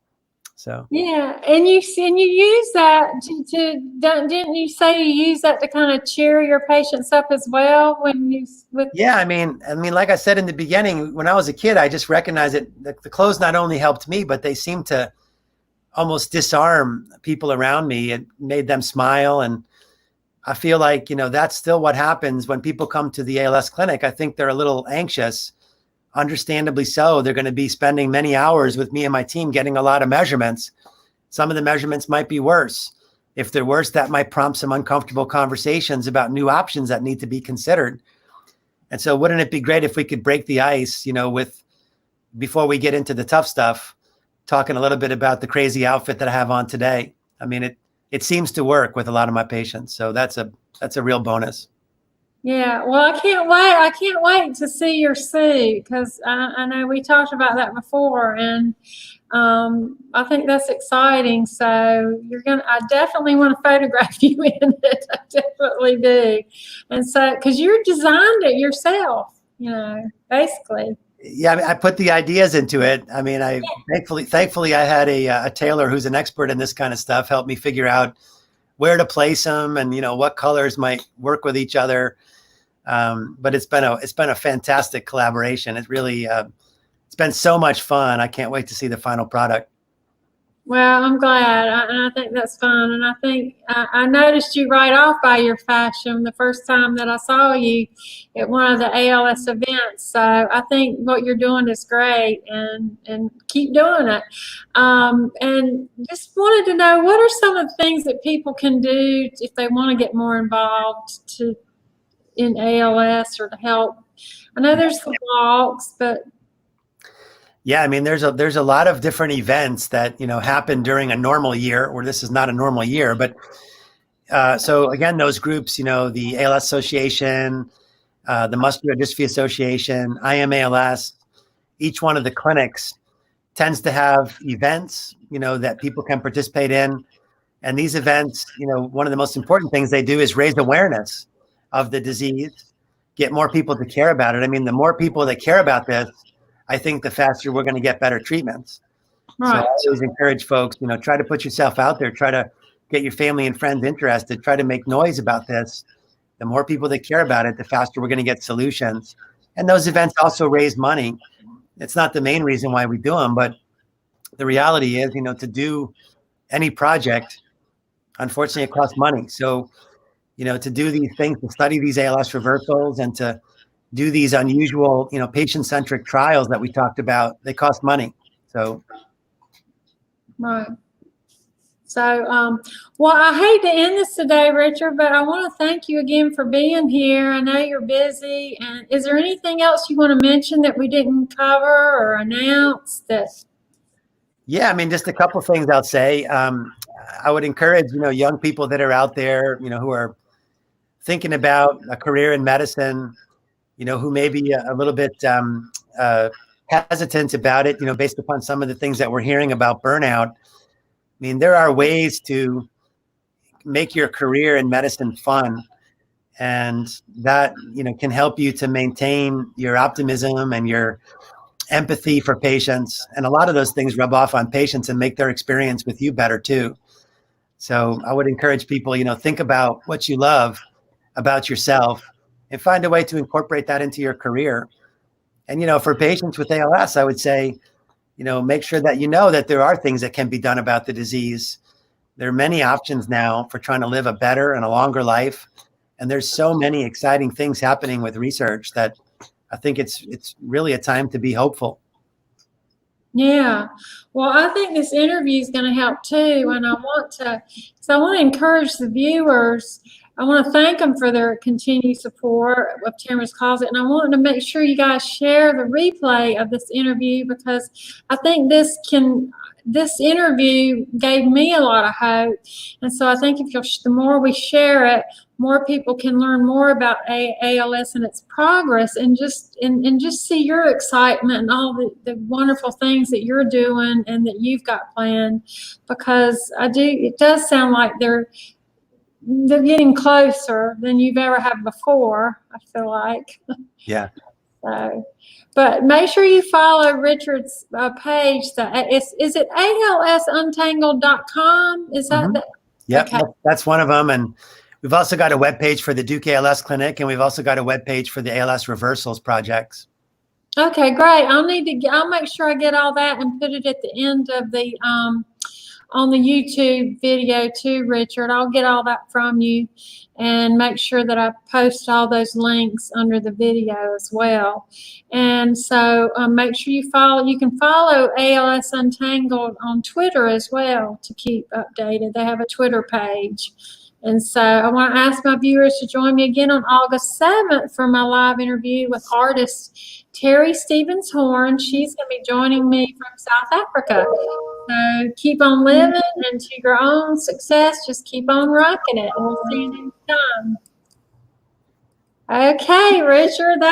So yeah, and you use that didn't you say you use that to kind of cheer your patients up as well when you with? Yeah, I mean, like I said in the beginning, when I was a kid, I just recognized that the clothes not only helped me, but they seemed to almost disarm people around me. It made them smile, and I feel like that's still what happens when people come to the ALS clinic. I think they're a little anxious. Understandably so. They're going to be spending many hours with me and my team getting a lot of measurements. Some of the measurements might be worse. If they're worse, that might prompt some uncomfortable conversations about new options that need to be considered. And so wouldn't it be great if we could break the ice, before we get into the tough stuff, talking a little bit about the crazy outfit that I have on today. I mean, it seems to work with a lot of my patients. So that's a real bonus. Yeah, well, I can't wait. I can't wait to see your suit, because I know we talked about that before, and I think that's exciting. So I definitely want to photograph you in it. I definitely do. And so, because you designed it yourself, basically. Yeah, I mean, I put the ideas into it. I mean, thankfully I had a tailor who's an expert in this kind of stuff help me figure out where to place them and, what colors might work with each other. But it's been a fantastic collaboration. It really, it's been so much fun. I can't wait to see the final product. Well, I'm glad, and I think that's fun. And I think I noticed you right off by your fashion the first time that I saw you at one of the ALS events. So I think what you're doing is great, and keep doing it. And just wanted to know, what are some of the things that people can do if they want to get more involved in ALS or to help? I know there's the walks, but yeah, I mean, there's a lot of different events that, happen during a normal year, or this is not a normal year. But so again, those groups, the ALS Association, the Muscular Dystrophy Association, IMALS, each one of the clinics tends to have events, that people can participate in. And these events, one of the most important things they do is raise awareness of the disease, get more people to care about it. I mean, the more people that care about this, I think the faster we're going to get better treatments. Right. So I always encourage folks, try to put yourself out there, try to get your family and friends interested, try to make noise about this. The more people that care about it, the faster we're going to get solutions. And those events also raise money. It's not the main reason why we do them, but the reality is, to do any project, unfortunately, it costs money. So, to do these things, to study these ALS reversals and to do these unusual, patient-centric trials that we talked about, they cost money. So, right. So, well, I hate to end this today, Richard, but I want to thank you again for being here. I know you're busy. And is there anything else you want to mention that we didn't cover or announce? Yeah, I mean, just a couple of things I'll say. I would encourage, young people that are out there, who are thinking about a career in medicine, who may be a little bit hesitant about it, based upon some of the things that we're hearing about burnout. I mean, there are ways to make your career in medicine fun, and that, can help you to maintain your optimism and your empathy for patients. And a lot of those things rub off on patients and make their experience with you better too. So I would encourage people, think about what you love about yourself and find a way to incorporate that into your career. And, for patients with ALS, I would say, make sure that that there are things that can be done about the disease. There are many options now for trying to live a better and a longer life. And there's so many exciting things happening with research that I think it's really a time to be hopeful. Yeah. Well, I think this interview is going to help too. And I want to encourage the viewers. I want to thank them for their continued support of Tamarah's Closet. And I want to make sure you guys share the replay of this interview, because I think this interview gave me a lot of hope. And so I think the more we share it, more people can learn more about ALS and its progress, and just see your excitement and all the wonderful things that you're doing and that you've got planned. Because it does sound like they're getting closer than you've ever had before, I feel like. Yeah. So, but make sure you follow Richard's page. Is it alsuntangled.com? Is that the? Yep, Okay. that's one of them. And we've also got a webpage for the Duke ALS Clinic, and we've also got a webpage for the ALS Reversals projects. Okay, great. I'll make sure I get all that and put it at the end of the on the YouTube video too, Richard. I'll get all that from you and make sure that I post all those links under the video as well. And so make sure you can follow ALS Untangled on Twitter as well to keep updated. They have a Twitter page. And so I want to ask my viewers to join me again on August 7th for my live interview with artist Terry Stevens-Horn. She's going to be joining me from South Africa. So keep on living, and to your own success, just keep on rocking it. And we'll see you next time. Okay, Richard.